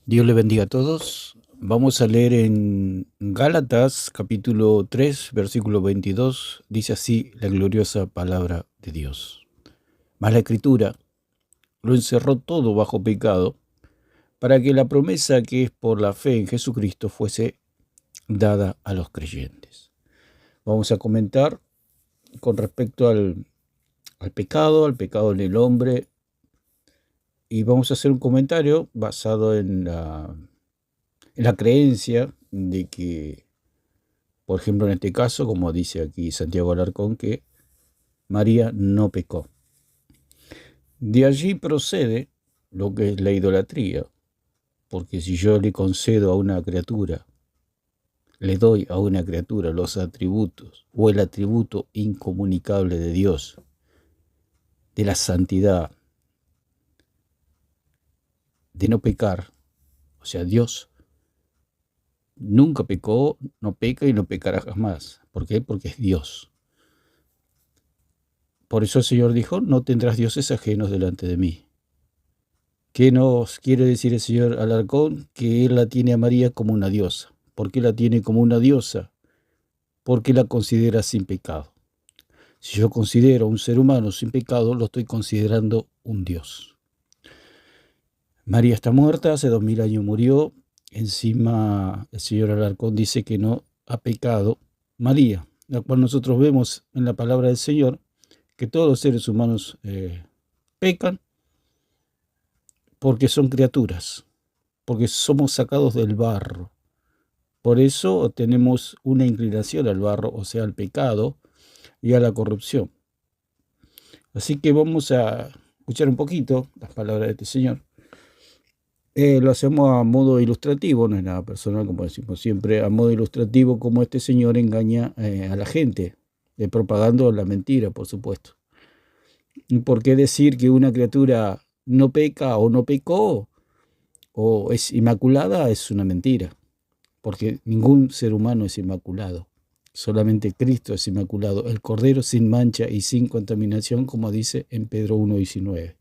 Dios le bendiga a todos. Vamos a leer en Gálatas capítulo 3, versículo 22. Dice así la gloriosa palabra de Dios. Mas la Escritura lo encerró todo bajo pecado, para que la promesa que es por la fe en Jesucristo fuese dada a los creyentes. Vamos a comentar con respecto al pecado en el hombre, y vamos a hacer un comentario basado en la creencia de que, por ejemplo, en este caso, como dice aquí Santiago Alarcón, que María no pecó. De allí procede lo que es la idolatría, porque si yo le concedo a una criatura, le doy a una criatura los atributos o el atributo incomunicable de Dios, de la santidad, de no pecar, o sea, Dios nunca pecó, no peca y no pecará jamás. ¿Por qué? Porque es Dios. Por eso el Señor dijo, no tendrás dioses ajenos delante de mí. ¿Qué nos quiere decir el señor Alarcón? Que él la tiene a María como una diosa. ¿Por qué la tiene como una diosa? Porque la considera sin pecado. Si yo considero a un ser humano sin pecado, lo estoy considerando un Dios. María está muerta, hace 2000 años murió. Encima el señor Alarcón dice que no ha pecado María, la cual nosotros vemos en la palabra del Señor que todos los seres humanos pecan porque son criaturas, porque somos sacados del barro. Por eso tenemos una inclinación al barro, o sea, al pecado y a la corrupción. Así que vamos a escuchar un poquito las palabras de este Señor. Lo hacemos a modo ilustrativo, no es nada personal, como decimos siempre, a modo ilustrativo como este Señor engaña a la gente, propagando la mentira, por supuesto. ¿Por qué decir que una criatura no peca o no pecó o es inmaculada? Es una mentira, porque ningún ser humano es inmaculado. Solamente Cristo es inmaculado, el Cordero sin mancha y sin contaminación, como dice en Pedro 1:19.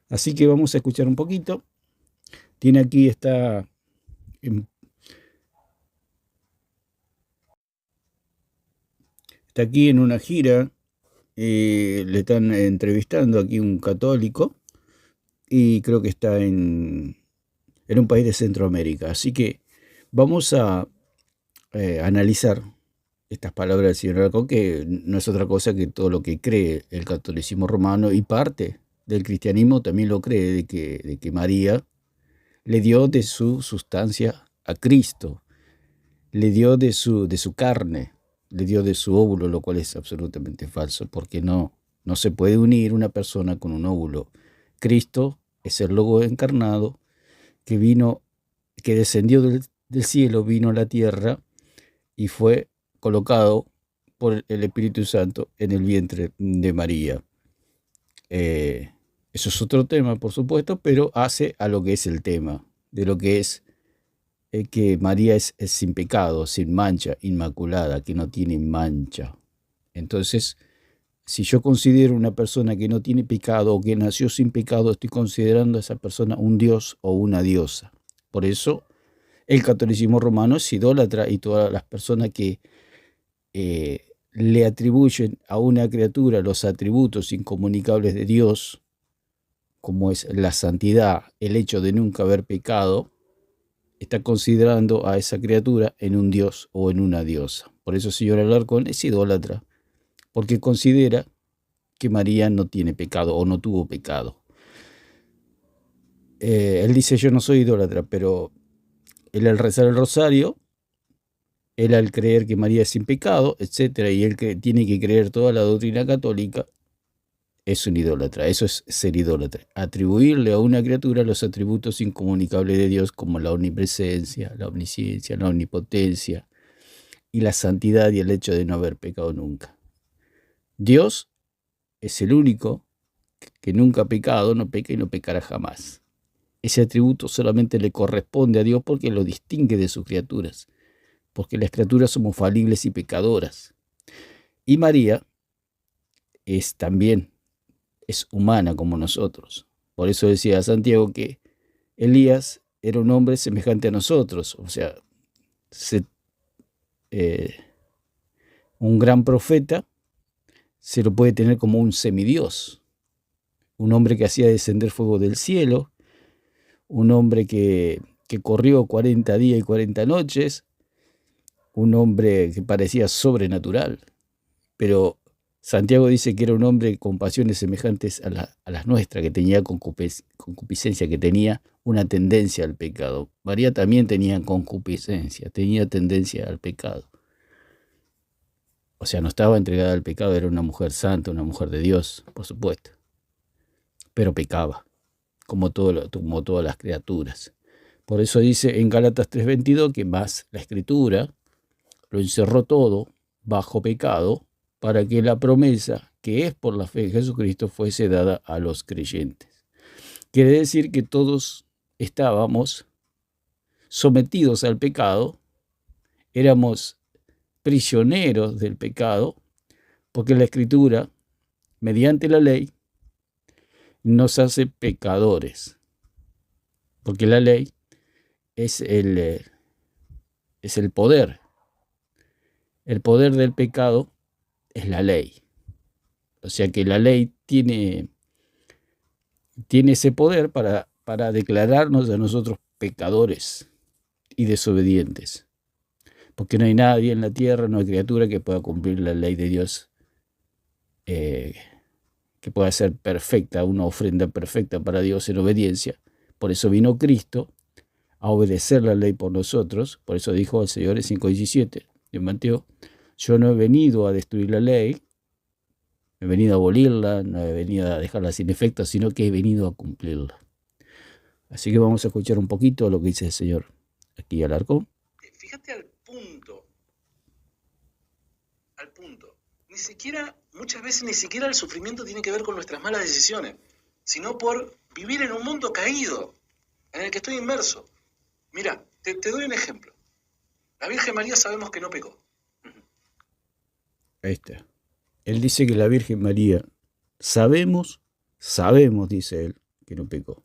Así que vamos a escuchar un poquito. Tiene aquí, está aquí en una gira, le están entrevistando aquí un católico y creo que está en un país de Centroamérica. Así que vamos a analizar estas palabras del señor Alarcón, que no es otra cosa que todo lo que cree el catolicismo romano y parte del cristianismo también lo cree, de que María le dio de su sustancia a Cristo, le dio de su carne, le dio de su óvulo, lo cual es absolutamente falso, porque no se puede unir una persona con un óvulo. Cristo es el Logo encarnado que vino, que descendió del cielo, vino a la tierra y fue colocado por el Espíritu Santo en el vientre de María. Eso es otro tema, por supuesto, pero hace a lo que es el tema, de lo que es que María es sin pecado, sin mancha, inmaculada, que no tiene mancha. Entonces, si yo considero una persona que no tiene pecado o que nació sin pecado, estoy considerando a esa persona un dios o una diosa. Por eso, el catolicismo romano es idólatra, y todas las personas que le atribuyen a una criatura los atributos incomunicables de Dios, como es la santidad, el hecho de nunca haber pecado, está considerando a esa criatura en un dios o en una diosa. Por eso el señor Alarcón es idólatra, porque considera que María no tiene pecado o no tuvo pecado. Él dice, yo no soy idólatra, pero él al rezar el rosario, él al creer que María es sin pecado, etcétera, y él que tiene que creer toda la doctrina católica, es un idólatra. Eso es ser idólatra. Atribuirle a una criatura los atributos incomunicables de Dios, como la omnipresencia, la omnisciencia, la omnipotencia y la santidad, y el hecho de no haber pecado nunca. Dios es el único que nunca ha pecado, no peca y no pecará jamás. Ese atributo solamente le corresponde a Dios porque lo distingue de sus criaturas, porque las criaturas somos falibles y pecadoras. Y María también es humana como nosotros. Por eso decía Santiago que Elías era un hombre semejante a nosotros, o sea, un gran profeta se lo puede tener como un semidios, un hombre que hacía descender fuego del cielo, un hombre que corrió 40 días y 40 noches, un hombre que parecía sobrenatural, pero Santiago dice que era un hombre con pasiones semejantes a las nuestras, que tenía concupiscencia, que tenía una tendencia al pecado. María también tenía concupiscencia, tenía tendencia al pecado. O sea, no estaba entregada al pecado, era una mujer santa, una mujer de Dios, por supuesto, pero pecaba, como todas las criaturas. Por eso dice en Gálatas 3:22 que más la Escritura lo encerró todo bajo pecado, para que la promesa, que es por la fe en Jesucristo, fuese dada a los creyentes. Quiere decir que todos estábamos sometidos al pecado, éramos prisioneros del pecado, porque la Escritura, mediante la ley, nos hace pecadores, porque la ley es el poder. El poder del pecado es la ley. O sea que la ley tiene ese poder para declararnos a nosotros pecadores y desobedientes. Porque no hay nadie en la tierra, no hay criatura que pueda cumplir la ley de Dios, que pueda ser perfecta, una ofrenda perfecta para Dios en obediencia. Por eso vino Cristo a obedecer la ley por nosotros. Por eso dijo el Señor en 5:17 de Mateo: yo no he venido a destruir la ley, he venido a abolirla, no he venido a dejarla sin efecto, sino que he venido a cumplirla. Así que vamos a escuchar un poquito lo que dice el Señor aquí al arco. Fíjate al punto. Muchas veces ni siquiera el sufrimiento tiene que ver con nuestras malas decisiones, sino por vivir en un mundo caído, en el que estoy inmerso. Mira, te doy un ejemplo. La Virgen María sabemos que no pecó. Ahí está. Él dice que la Virgen María, sabemos, dice él, que no pecó.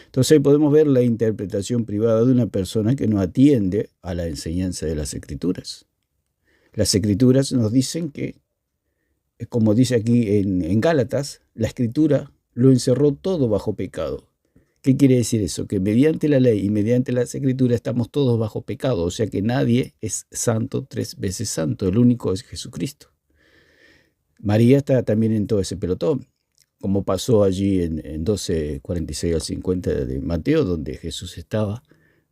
Entonces ahí podemos ver la interpretación privada de una persona que no atiende a la enseñanza de las Escrituras. Las Escrituras nos dicen que, como dice aquí en Gálatas, la Escritura lo encerró todo bajo pecado. ¿Qué quiere decir eso? Que mediante la ley y mediante las Escrituras estamos todos bajo pecado, o sea que nadie es santo 3 veces santo, el único es Jesucristo. María está también en todo ese pelotón, como pasó allí en 12:46 al 50 de Mateo, donde Jesús estaba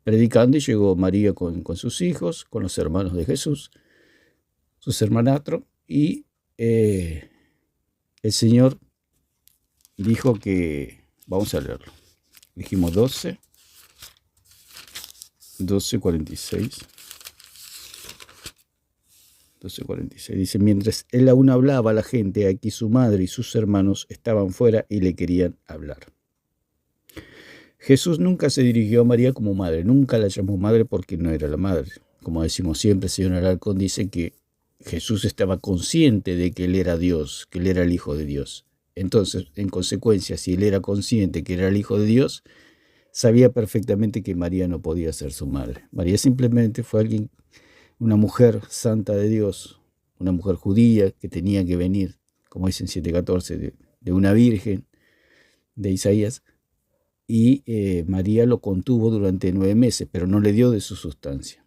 predicando y llegó María con sus hijos, con los hermanos de Jesús, sus hermanastros, y el Señor dijo que, vamos a leerlo, dijimos 12:46. 12:46 dice: mientras él aún hablaba a la gente, aquí su madre y sus hermanos estaban fuera y le querían hablar. Jesús nunca se dirigió a María como madre, nunca la llamó madre porque no era la madre. Como decimos siempre, el señor Alarcón dice que Jesús estaba consciente de que él era Dios, que él era el Hijo de Dios. Entonces, en consecuencia, si él era consciente que era el Hijo de Dios, sabía perfectamente que María no podía ser su madre. María simplemente fue una mujer santa de Dios, una mujer judía que tenía que venir, como dice en 7:14, de una virgen de Isaías, y María lo contuvo durante 9 meses, pero no le dio de su sustancia.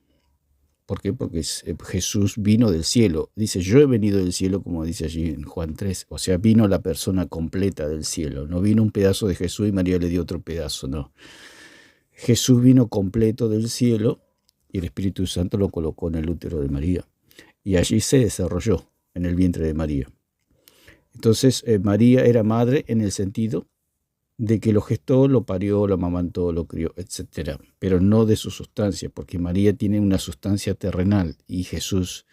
¿Por qué? Porque Jesús vino del cielo. Dice: yo he venido del cielo, como dice allí en Juan 3. O sea, vino la persona completa del cielo. No vino un pedazo de Jesús y María le dio otro pedazo, no. Jesús vino completo del cielo y el Espíritu Santo lo colocó en el útero de María. Y allí se desarrolló, en el vientre de María. Entonces, María era madre en el sentido de que lo gestó, lo parió, lo amamantó, lo crió, etc. Pero no de su sustancia, porque María tiene una sustancia terrenal y Jesús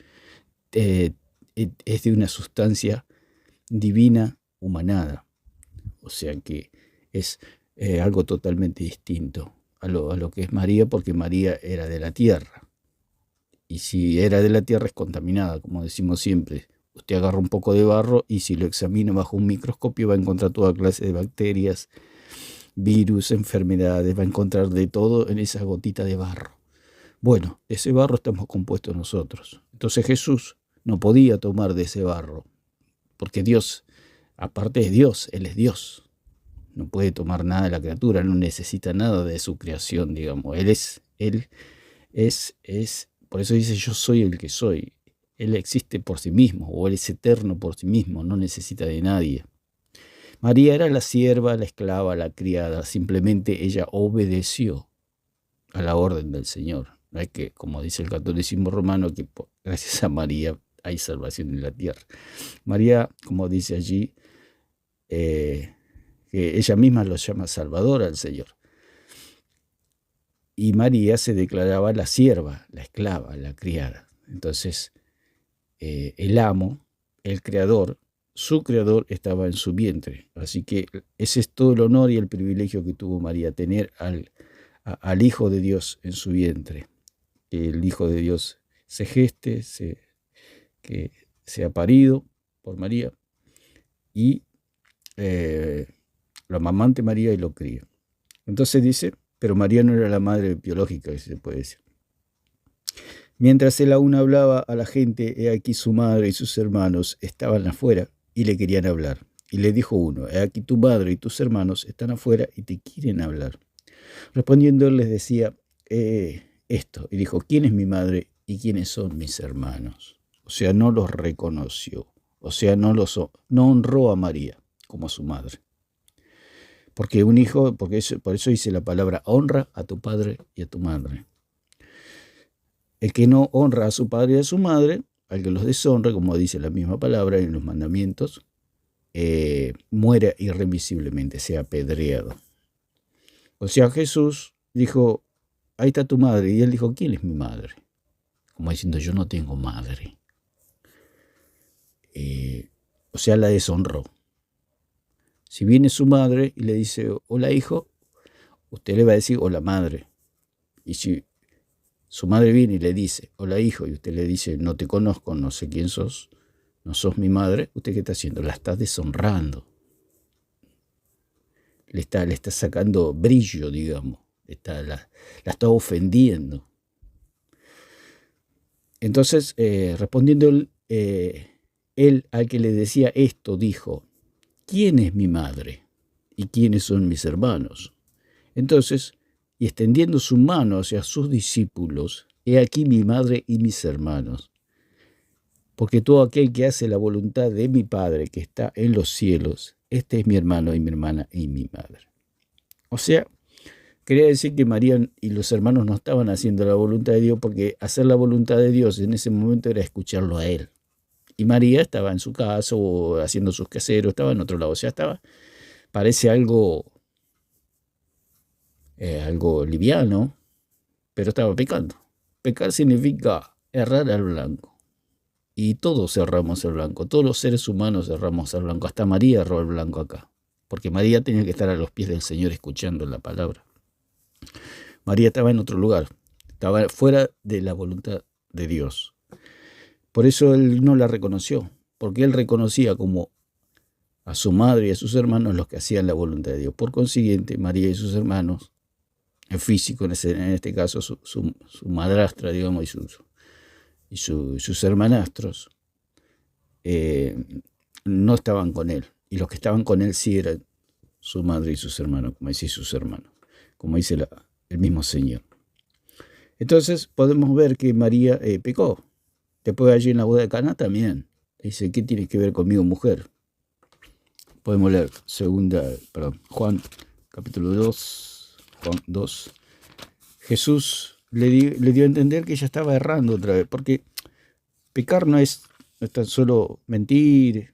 es de una sustancia divina humanada. O sea que es algo totalmente distinto a lo que es María, porque María era de la tierra. Y si era de la tierra es contaminada, como decimos siempre. Usted agarra un poco de barro y si lo examina bajo un microscopio va a encontrar toda clase de bacterias virus, enfermedades, va a encontrar de todo en esa gotita de barro. Bueno, de ese barro estamos compuestos nosotros. Entonces Jesús no podía tomar de ese barro, porque Dios, aparte de Dios, Él es Dios. No puede tomar nada de la criatura, no necesita nada de su creación, digamos. Él es, por eso dice yo soy el que soy. Él existe por sí mismo, o Él es eterno por sí mismo, no necesita de nadie. María era la sierva, la esclava, la criada, simplemente ella obedeció a la orden del Señor. No es que, como dice el catolicismo romano, que gracias a María hay salvación en la tierra. María, como dice allí, que ella misma lo llama Salvador al Señor. Y María se declaraba la sierva, la esclava, la criada. Entonces, el amo, el creador, su creador estaba en su vientre. Así que ese es todo el honor y el privilegio que tuvo María, tener al Hijo de Dios en su vientre. Que el Hijo de Dios se geste, que sea parido por María y lo amamante María y lo cría. Entonces dice, pero María no era la madre biológica, si se puede decir. Mientras él aún hablaba a la gente, he aquí su madre y sus hermanos estaban afuera y le querían hablar. Y le dijo uno, he aquí tu madre y tus hermanos están afuera y te quieren hablar. Respondiendo él les decía esto, y dijo, ¿quién es mi madre y quiénes son mis hermanos? O sea, no los reconoció, o sea, no honró a María como a su madre. Porque un hijo, por eso dice la palabra, honra a tu padre y a tu madre. El que no honra a su padre y a su madre, al que los deshonra, como dice la misma palabra en los mandamientos, muere irremisiblemente, sea apedreado. O sea, Jesús dijo, ahí está tu madre. Y él dijo, ¿quién es mi madre? Como diciendo, yo no tengo madre. O sea, la deshonró. Si viene su madre y le dice, hola hijo, usted le va a decir, hola madre. Y si su madre viene y le dice, hola hijo, y usted le dice, no te conozco, no sé quién sos, no sos mi madre, ¿usted qué está haciendo? La está deshonrando. Le está sacando brillo, digamos. La está ofendiendo. Entonces, respondiendo él al que le decía esto, dijo, ¿quién es mi madre? ¿Y quiénes son mis hermanos? Entonces, y extendiendo su mano hacia sus discípulos, he aquí mi madre y mis hermanos. Porque todo aquel que hace la voluntad de mi Padre que está en los cielos, este es mi hermano y mi hermana y mi madre. O sea, quería decir que María y los hermanos no estaban haciendo la voluntad de Dios, porque hacer la voluntad de Dios en ese momento era escucharlo a Él. Y María estaba en su casa o haciendo sus quehaceres, estaba en otro lado. O sea, parece algo liviano, pero estaba pecando. Pecar significa errar al blanco. Y todos erramos al blanco, todos los seres humanos erramos al blanco. Hasta María erró al blanco acá, porque María tenía que estar a los pies del Señor escuchando la palabra. María estaba en otro lugar, estaba fuera de la voluntad de Dios. Por eso él no la reconoció, porque él reconocía como a su madre y a sus hermanos los que hacían la voluntad de Dios. Por consiguiente, María y sus hermanos, en físico, en este caso su madrastra, digamos, y sus hermanastros, no estaban con él. Y los que estaban con él sí eran su madre y sus hermanos, como dice sus hermanos, como dice el mismo Señor. Entonces podemos ver que María pecó. Después allí en la boda de Caná también. Dice, ¿qué tiene que ver conmigo, mujer? Podemos leer Juan capítulo 2, Juan 2. Jesús le dio a entender que ella estaba errando otra vez, porque pecar no es tan solo mentir,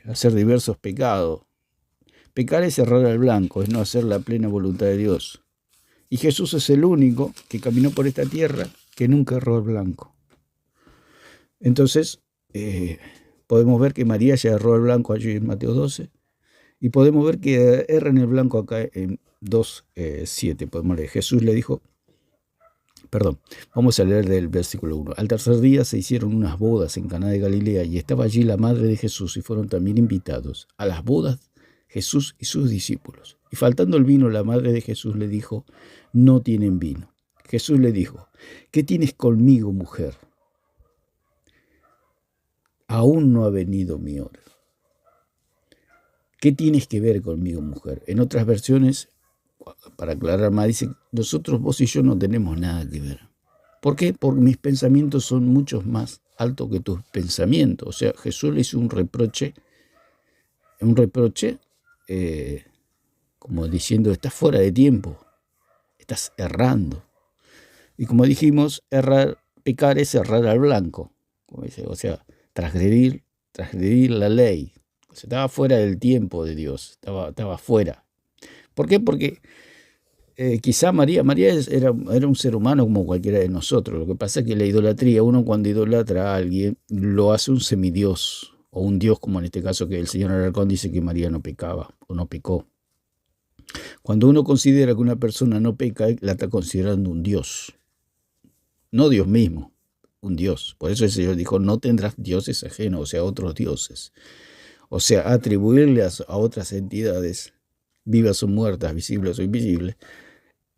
hacer diversos pecados. Pecar es errar al blanco, es no hacer la plena voluntad de Dios. Y Jesús es el único que caminó por esta tierra que nunca erró al blanco. Entonces, podemos ver que María ya erró al blanco allí en Mateo 12, y podemos ver que erra en el blanco acá en 2:7. Podemos leer. Jesús le dijo, vamos a leer del versículo 1. Al tercer día se hicieron unas bodas en Caná de Galilea y estaba allí la madre de Jesús y fueron también invitados a las bodas Jesús y sus discípulos. Y faltando el vino, la madre de Jesús le dijo, no tienen vino. Jesús le dijo, ¿qué tienes conmigo, mujer? Aún no ha venido mi hora. ¿Qué tienes que ver conmigo, mujer? En otras versiones, para aclarar más, dice, nosotros, vos y yo, no tenemos nada que ver. ¿Por qué? Porque mis pensamientos son mucho más altos que tus pensamientos. O sea, Jesús le hizo un reproche, como diciendo, estás fuera de tiempo, estás errando. Y como dijimos, pecar es errar al blanco, como dice, o sea, transgredir la ley. O sea, estaba fuera del tiempo de Dios, estaba fuera. ¿Por qué? Porque quizá María era un ser humano como cualquiera de nosotros. Lo que pasa es que la idolatría, uno cuando idolatra a alguien, lo hace un semidios, o un dios, como en este caso que el señor Alarcón dice que María no pecaba, o no pecó. Cuando uno considera que una persona no peca, la está considerando un dios. No Dios mismo, un dios. Por eso el Señor dijo, no tendrás dioses ajenos, o sea, otros dioses. O sea, atribuirle a otras entidades, vivas o muertas, visibles o invisibles,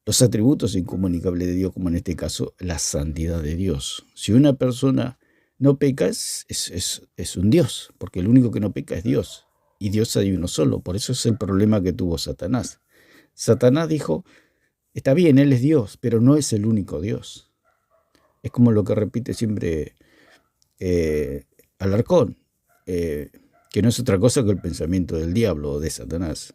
los atributos incomunicables de Dios, como en este caso, la santidad de Dios. Si una persona no peca, es un Dios, porque el único que no peca es Dios. Y Dios hay uno solo. Por eso es el problema que tuvo Satanás. Satanás dijo, está bien, Él es Dios, pero no es el único Dios. Es como lo que repite siempre Alarcón, que no es otra cosa que el pensamiento del diablo o de Satanás.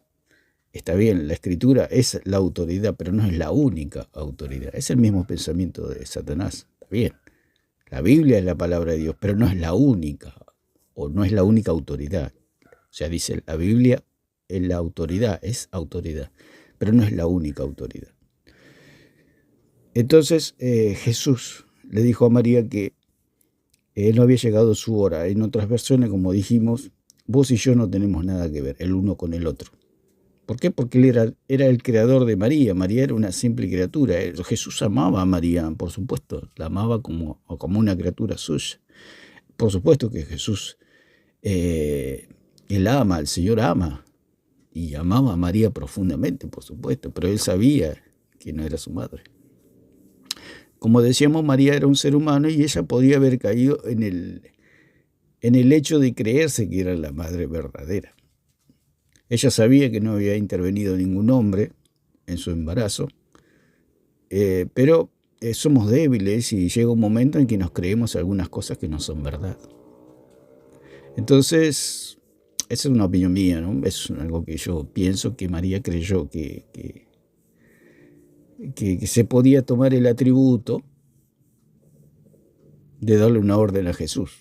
Está bien, la Escritura es la autoridad, pero no es la única autoridad. Es el mismo pensamiento de Satanás. Está bien, la Biblia es la palabra de Dios, pero no es la única, o no es la única autoridad. O sea, dice, la Biblia es la autoridad, pero no es la única autoridad. Entonces Jesús le dijo a María que no había llegado su hora. En otras versiones, como dijimos, vos y yo no tenemos nada que ver, el uno con el otro. ¿Por qué? Porque él era el creador de María. María era una simple criatura. Jesús amaba a María, por supuesto. La amaba como una criatura suya. Por supuesto que Jesús, él ama, el Señor ama. Y amaba a María profundamente, por supuesto. Pero él sabía que no era su madre. Como decíamos, María era un ser humano y ella podía haber caído en el hecho de creerse que era la madre verdadera. Ella sabía que no había intervenido ningún hombre en su embarazo, pero somos débiles y llega un momento en que nos creemos algunas cosas que no son verdad. Entonces, esa es una opinión mía, ¿no? Es algo que yo pienso que María creyó que se podía tomar el atributo de darle una orden a Jesús.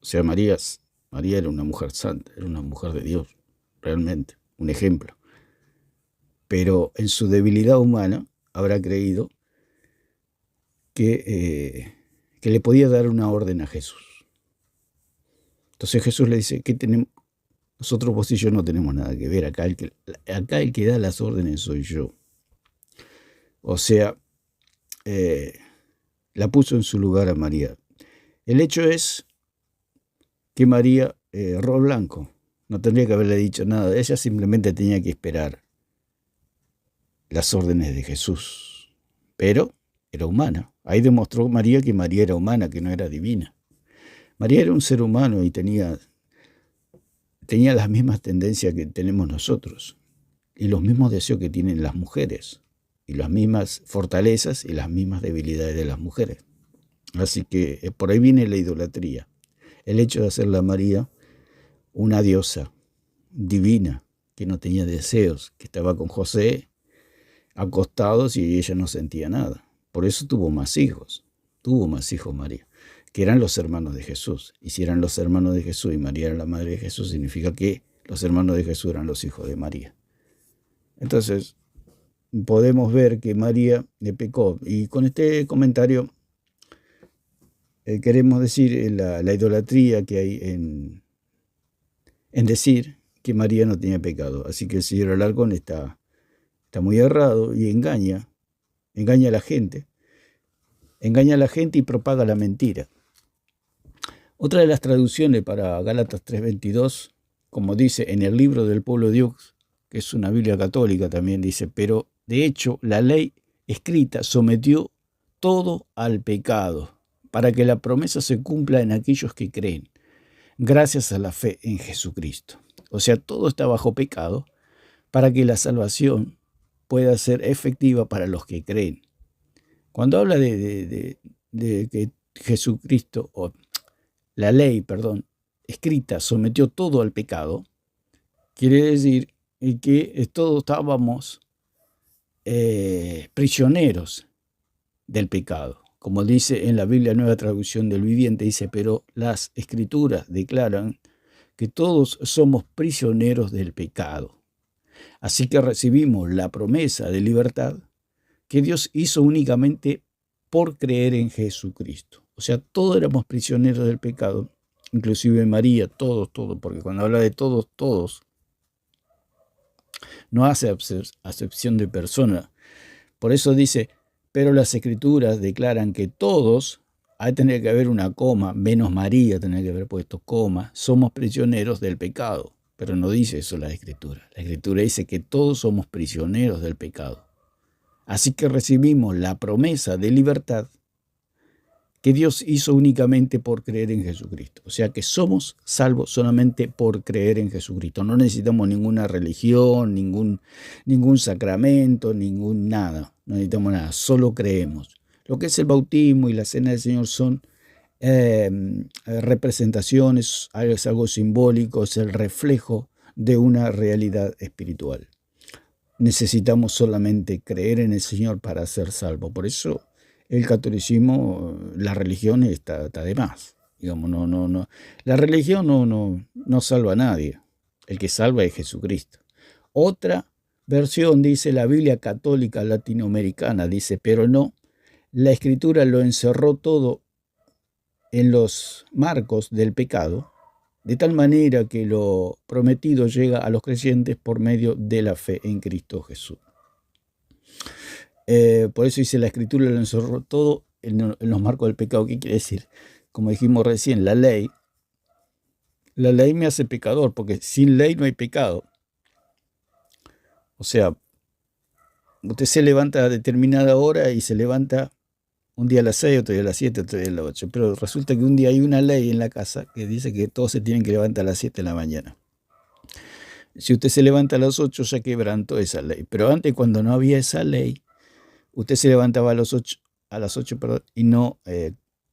O sea, María era una mujer santa, era una mujer de Dios, realmente, un ejemplo. Pero en su debilidad humana habrá creído que le podía dar una orden a Jesús. Entonces Jesús le dice, ¿qué tenemos? Nosotros, vos y yo, no tenemos nada que ver. Acá el que da las órdenes soy yo. O sea, la puso en su lugar a María. El hecho es que María erró blanco. No tendría que haberle dicho nada. Ella simplemente tenía que esperar las órdenes de Jesús. Pero era humana. Ahí demostró María que María era humana, que no era divina. María era un ser humano y tenía las mismas tendencias que tenemos nosotros. Y los mismos deseos que tienen las mujeres. Y las mismas fortalezas y las mismas debilidades de las mujeres. Así que por ahí viene la idolatría. El hecho de hacerla a María una diosa divina, que no tenía deseos, que estaba con José acostados y ella no sentía nada. Por eso tuvo más hijos María, que eran los hermanos de Jesús. Y si eran los hermanos de Jesús y María era la madre de Jesús, significa que los hermanos de Jesús eran los hijos de María. Entonces, podemos ver que María le pecó. Y con este comentario queremos decir la idolatría que hay en decir que María no tenía pecado. Así que el señor Alarcón está muy errado y engaña a la gente. Engaña a la gente y propaga la mentira. Otra de las traducciones para Gálatas 3:22, como dice en el libro del pueblo de Dios, que es una Biblia católica también, dice, pero de hecho la ley escrita sometió todo al pecado, para que la promesa se cumpla en aquellos que creen, gracias a la fe en Jesucristo. O sea, todo está bajo pecado, para que la salvación pueda ser efectiva para los que creen. Cuando habla de que Jesucristo, o la ley, perdón, escrita, sometió todo al pecado, quiere decir que todos estábamos prisioneros del pecado. Como dice en la Biblia Nueva Traducción del Viviente, dice, pero las Escrituras declaran que todos somos prisioneros del pecado. Así que recibimos la promesa de libertad que Dios hizo únicamente por creer en Jesucristo. O sea, todos éramos prisioneros del pecado, inclusive María, todos, porque cuando habla de todos, todos, no hace acepción de persona. Por eso dice, pero las Escrituras declaran que todos, hay que tener que haber una coma, menos María tener que haber puesto coma, somos prisioneros del pecado. Pero no dice eso la Escritura. La Escritura dice que todos somos prisioneros del pecado. Así que recibimos la promesa de libertad que Dios hizo únicamente por creer en Jesucristo. O sea que somos salvos solamente por creer en Jesucristo. No necesitamos ninguna religión, ningún sacramento, ningún nada. No necesitamos nada, solo creemos. Lo que es el bautismo y la cena del Señor son representaciones, es algo simbólico, es el reflejo de una realidad espiritual. Necesitamos solamente creer en el Señor para ser salvos. Por eso el catolicismo, la religión está de más. Digamos, no. La religión no salva a nadie. El que salva es Jesucristo. Otra versión dice la Biblia católica latinoamericana, dice, pero no, la Escritura lo encerró todo en los marcos del pecado, de tal manera que lo prometido llega a los creyentes por medio de la fe en Cristo Jesús. Por eso dice la Escritura lo encerró todo en los marcos del pecado. ¿Qué quiere decir? Como dijimos recién, la ley me hace pecador, porque sin ley no hay pecado. O sea, usted se levanta a determinada hora y se levanta un día a las 6, otro día a las 7, otro día a las 8. Pero resulta que un día hay una ley en la casa que dice que todos se tienen que levantar a las 7 de la mañana. Si usted se levanta a las 8, ya quebrantó esa ley. Pero antes, cuando no había esa ley, usted se levantaba a las 8, y no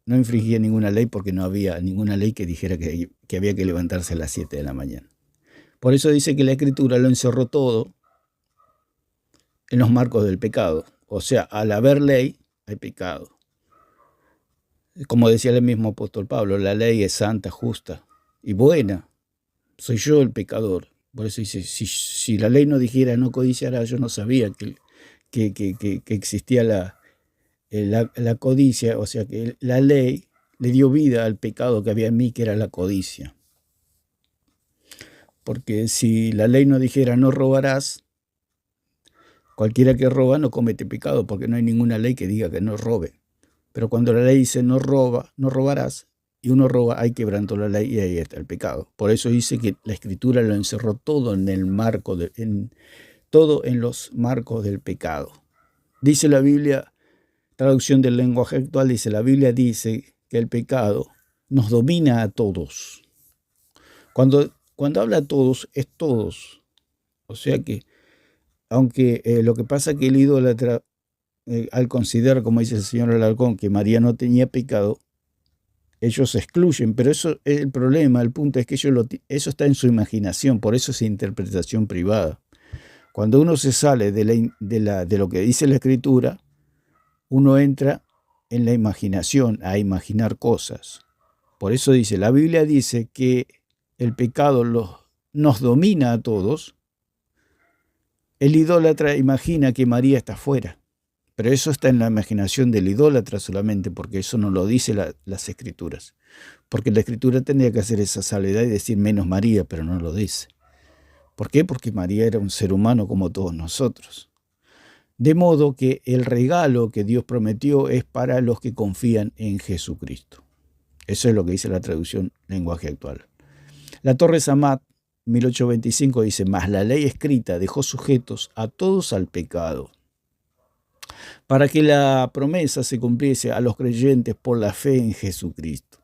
infringía ninguna ley, porque no había ninguna ley que dijera que había que levantarse a las 7 de la mañana. Por eso dice que la Escritura lo encerró todo en los marcos del pecado. O sea, al haber ley, hay pecado. Como decía el mismo apóstol Pablo, la ley es santa, justa y buena. Soy yo el pecador. Por eso dice, si la ley no dijera no codiciarás, yo no sabía que existía la codicia. O sea que la ley le dio vida al pecado que había en mí, que era la codicia. Porque si la ley no dijera no robarás, cualquiera que roba no comete pecado, porque no hay ninguna ley que diga que no robe. Pero cuando la ley dice no robarás, y uno roba, hay quebrantó la ley y ahí está el pecado. Por eso dice que la Escritura lo encerró todo en el marco, todo en los marcos del pecado. Dice la Biblia, traducción del lenguaje actual, dice la Biblia dice que el pecado nos domina a todos. Cuando habla a todos, es todos. O sea que aunque lo que pasa es que el idólatra, al considerar, como dice el señor Alarcón, que María no tenía pecado, ellos se excluyen, pero eso es el problema. El punto es que eso está en su imaginación, por eso es interpretación privada. Cuando uno se sale de lo que dice la Escritura, uno entra en la imaginación, a imaginar cosas. Por eso dice, la Biblia dice que el pecado nos domina a todos. El idólatra imagina que María está afuera, pero eso está en la imaginación del idólatra solamente, porque eso no lo dice las Escrituras. Porque la Escritura tendría que hacer esa salvedad y decir menos María, pero no lo dice. ¿Por qué? Porque María era un ser humano como todos nosotros. De modo que el regalo que Dios prometió es para los que confían en Jesucristo. Eso es lo que dice la traducción lenguaje actual. La Torre Samat 1825 dice, mas la ley escrita dejó sujetos a todos al pecado, para que la promesa se cumpliese a los creyentes por la fe en Jesucristo.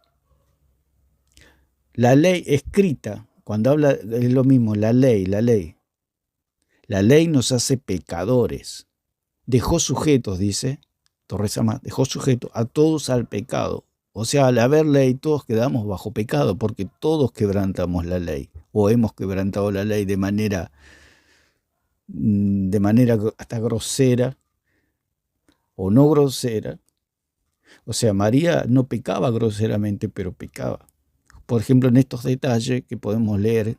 La ley escrita, cuando habla, es lo mismo, la ley. La ley nos hace pecadores. Dejó sujetos, dice Torres Amás, dejó sujetos a todos al pecado. O sea, al haber ley, todos quedamos bajo pecado, porque todos quebrantamos la ley, o hemos quebrantado la ley de manera hasta grosera, o no grosera. O sea, María no pecaba groseramente, pero pecaba. Por ejemplo, en estos detalles que podemos leer,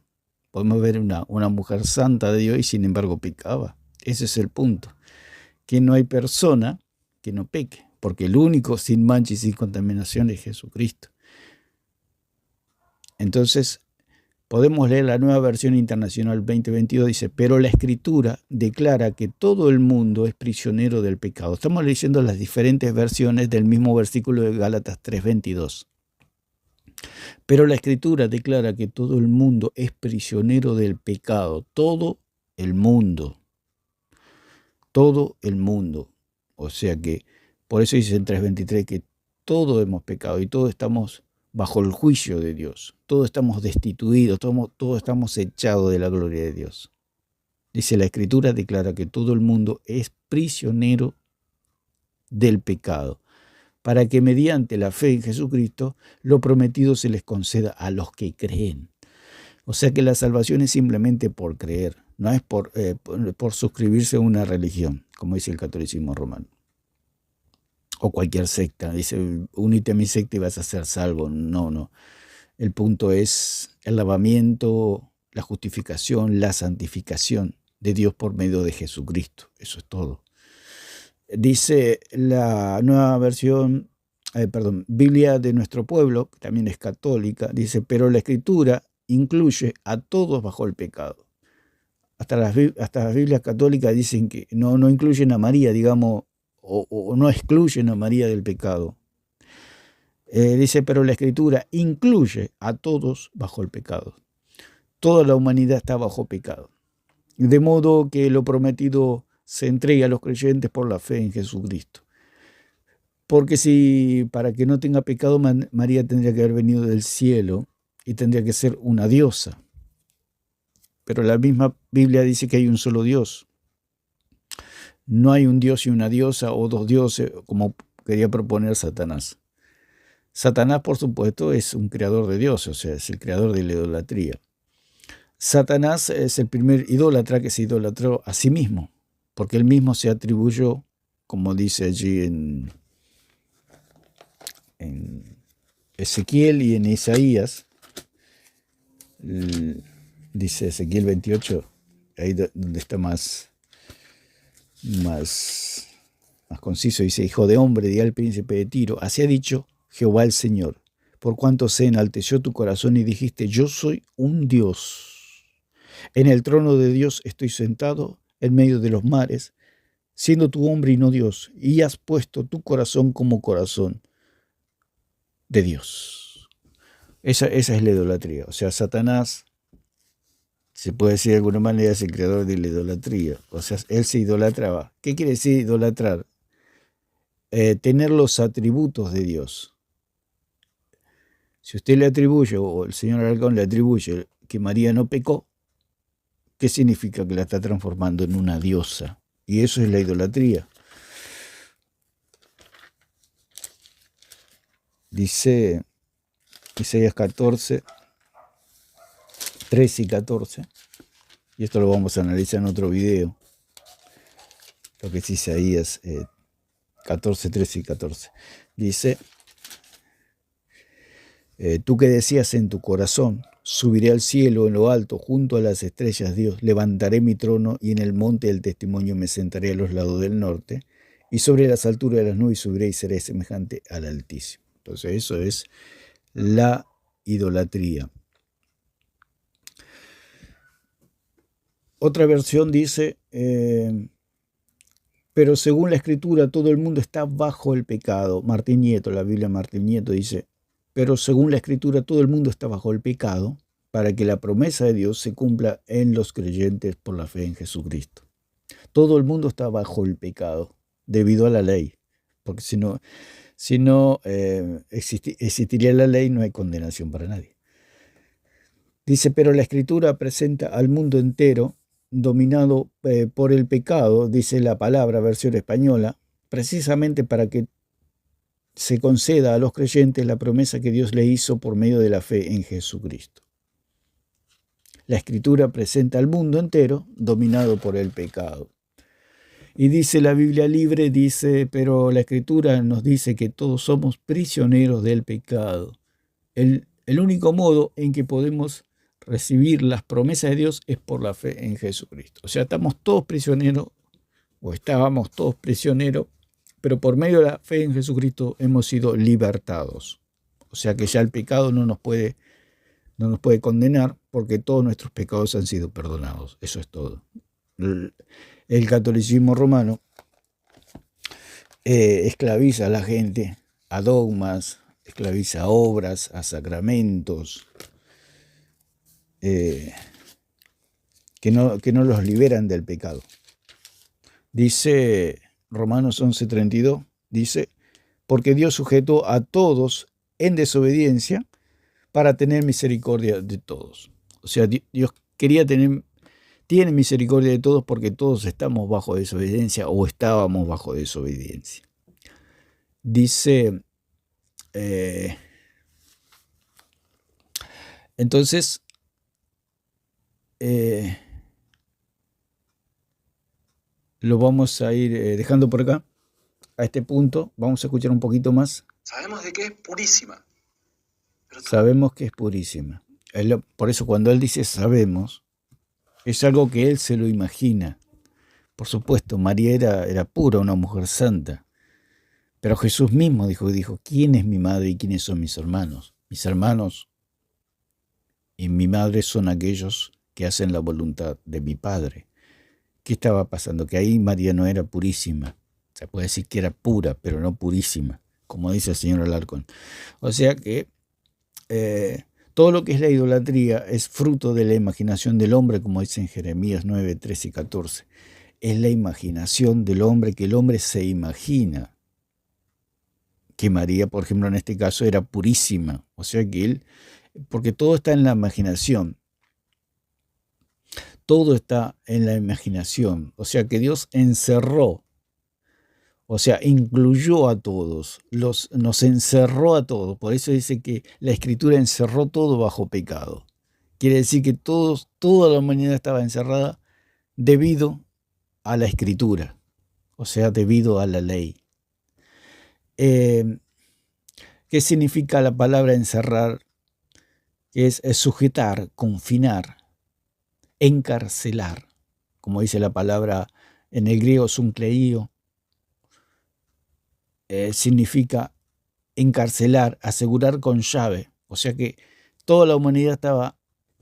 podemos ver una mujer santa de Dios y sin embargo pecaba. Ese es el punto. Que no hay persona que no peque, porque el único sin mancha y sin contaminación es Jesucristo. Entonces, podemos leer la Nueva Versión Internacional 2022, dice, pero la Escritura declara que todo el mundo es prisionero del pecado. Estamos leyendo las diferentes versiones del mismo versículo de Gálatas 3:22. Pero la Escritura declara que todo el mundo es prisionero del pecado. Todo el mundo. Todo el mundo. O sea que, por eso dice en 3:23 que todos hemos pecado y todos estamos bajo el juicio de Dios. Todos estamos destituidos, todos estamos echados de la gloria de Dios. Dice, la Escritura declara que todo el mundo es prisionero del pecado, para que mediante la fe en Jesucristo lo prometido se les conceda a los que creen. O sea que la salvación es simplemente por creer, no es por suscribirse a una religión, como dice el catolicismo romano. O cualquier secta, dice, únete a mi secta y vas a ser salvo. No. El punto es el lavamiento, la justificación, la santificación de Dios por medio de Jesucristo. Eso es todo. Dice la nueva versión, Biblia de nuestro pueblo, que también es católica, dice, pero la Escritura incluye a todos bajo el pecado. Hasta las Biblias católicas dicen que no incluyen a María, digamos, o no excluyen a María del pecado. Dice, pero la Escritura incluye a todos bajo el pecado. Toda la humanidad está bajo pecado. De modo que lo prometido se entrega a los creyentes por la fe en Jesucristo. Porque si para que no tenga pecado, María tendría que haber venido del cielo y tendría que ser una diosa. Pero la misma Biblia dice que hay un solo Dios. No hay un Dios y una diosa o dos dioses, como quería proponer Satanás. Satanás, por supuesto, es un creador de dioses, o sea, es el creador de la idolatría. Satanás es el primer idólatra que se idolatró a sí mismo, porque él mismo se atribuyó, como dice allí en Ezequiel y en Isaías, dice Ezequiel 28, ahí donde está más conciso, dice, hijo de hombre, di al príncipe de Tiro, así ha dicho Jehová el Señor, por cuanto se enalteció tu corazón y dijiste, yo soy un Dios. En el trono de Dios estoy sentado en medio de los mares, siendo tu hombre y no Dios, y has puesto tu corazón como corazón de Dios. Esa es la idolatría. O sea, Satanás, se puede decir de alguna manera, es el creador de la idolatría. O sea, él se idolatraba. ¿Qué quiere decir idolatrar? Tener los atributos de Dios. Si usted le atribuye, o el señor Alarcón le atribuye que María no pecó, ¿qué significa? Que la está transformando en una diosa. Y eso es la idolatría. Dice Isaías 14, 13 y 14. Y esto lo vamos a analizar en otro video. Lo que es Isaías 14, 13 y 14. Dice, tú que decías en tu corazón, subiré al cielo en lo alto, junto a las estrellas, Dios, levantaré mi trono y en el monte del testimonio me sentaré a los lados del norte, y sobre las alturas de las nubes subiré y seré semejante al Altísimo. Entonces eso es la idolatría. Otra versión dice, pero según la Escritura todo el mundo está bajo el pecado. Martín Nieto, la Biblia Martín Nieto dice, pero según la Escritura todo el mundo está bajo el pecado, para que la promesa de Dios se cumpla en los creyentes por la fe en Jesucristo. Todo el mundo está bajo el pecado debido a la ley, porque si no existiría la ley, no hay condenación para nadie. Dice, pero la Escritura presenta al mundo entero dominado por el pecado, dice la palabra, versión española, precisamente para que se conceda a los creyentes la promesa que Dios le hizo por medio de la fe en Jesucristo. La Escritura presenta al mundo entero dominado por el pecado. Y dice la Biblia libre, dice, pero la Escritura nos dice que todos somos prisioneros del pecado. El único modo en que podemos recibir las promesas de Dios es por la fe en Jesucristo. O sea, estamos todos prisioneros, o estábamos todos prisioneros, pero por medio de la fe en Jesucristo hemos sido libertados. O sea que ya el pecado no nos puede condenar, porque todos nuestros pecados han sido perdonados. Eso es todo. El catolicismo romano esclaviza a la gente a dogmas, esclaviza a obras, a sacramentos, que no los liberan del pecado. Dice Romanos 11:32, dice, porque Dios sujetó a todos en desobediencia para tener misericordia de todos. O sea, Dios tiene misericordia de todos porque todos estamos bajo desobediencia o estábamos bajo desobediencia. Dice, entonces, lo vamos a ir dejando por acá, a este punto. Vamos a escuchar un poquito más. Sabemos de que es purísima. Sabemos que es purísima. Por eso cuando él dice sabemos, es algo que él se lo imagina. Por supuesto, María era pura, una mujer santa. Pero Jesús mismo dijo, ¿quién es mi madre y quiénes son mis hermanos? Mis hermanos y mi madre son aquellos que hacen la voluntad de mi Padre. ¿Qué estaba pasando? Que ahí María no era purísima. Se puede decir que era pura, pero no purísima, como dice el señor Alarcón. O sea que todo lo que es la idolatría es fruto de la imaginación del hombre, como dice en Jeremías 9, 13 y 14. Es la imaginación del hombre, que el hombre se imagina que María, por ejemplo, en este caso, era purísima. O sea que porque todo está en la imaginación. Todo está en la imaginación. O sea que Dios encerró, o sea, incluyó a todos, nos encerró a todos. Por eso dice que la Escritura encerró todo bajo pecado. Quiere decir que toda la humanidad estaba encerrada debido a la Escritura, o sea, debido a la ley. ¿Qué significa la palabra encerrar? Es sujetar, confinar, encarcelar, como dice la palabra en el griego sunkleio, significa encarcelar, asegurar con llave. O sea que toda la humanidad estaba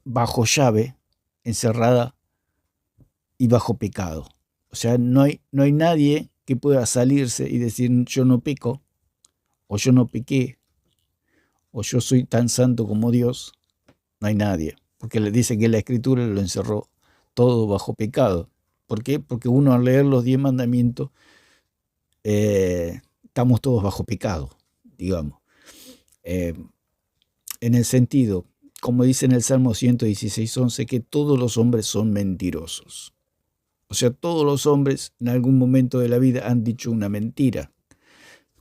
bajo llave, encerrada y bajo pecado. O sea, no hay nadie que pueda salirse y decir yo no peco, o yo no pequé, o yo soy tan santo como Dios. No hay nadie, porque le dice que la Escritura lo encerró todo bajo pecado. ¿Por qué? Porque uno al leer los 10 mandamientos estamos todos bajo pecado, digamos. En el sentido, como dice en el Salmo 116:11, que todos los hombres son mentirosos. O sea, todos los hombres en algún momento de la vida han dicho una mentira.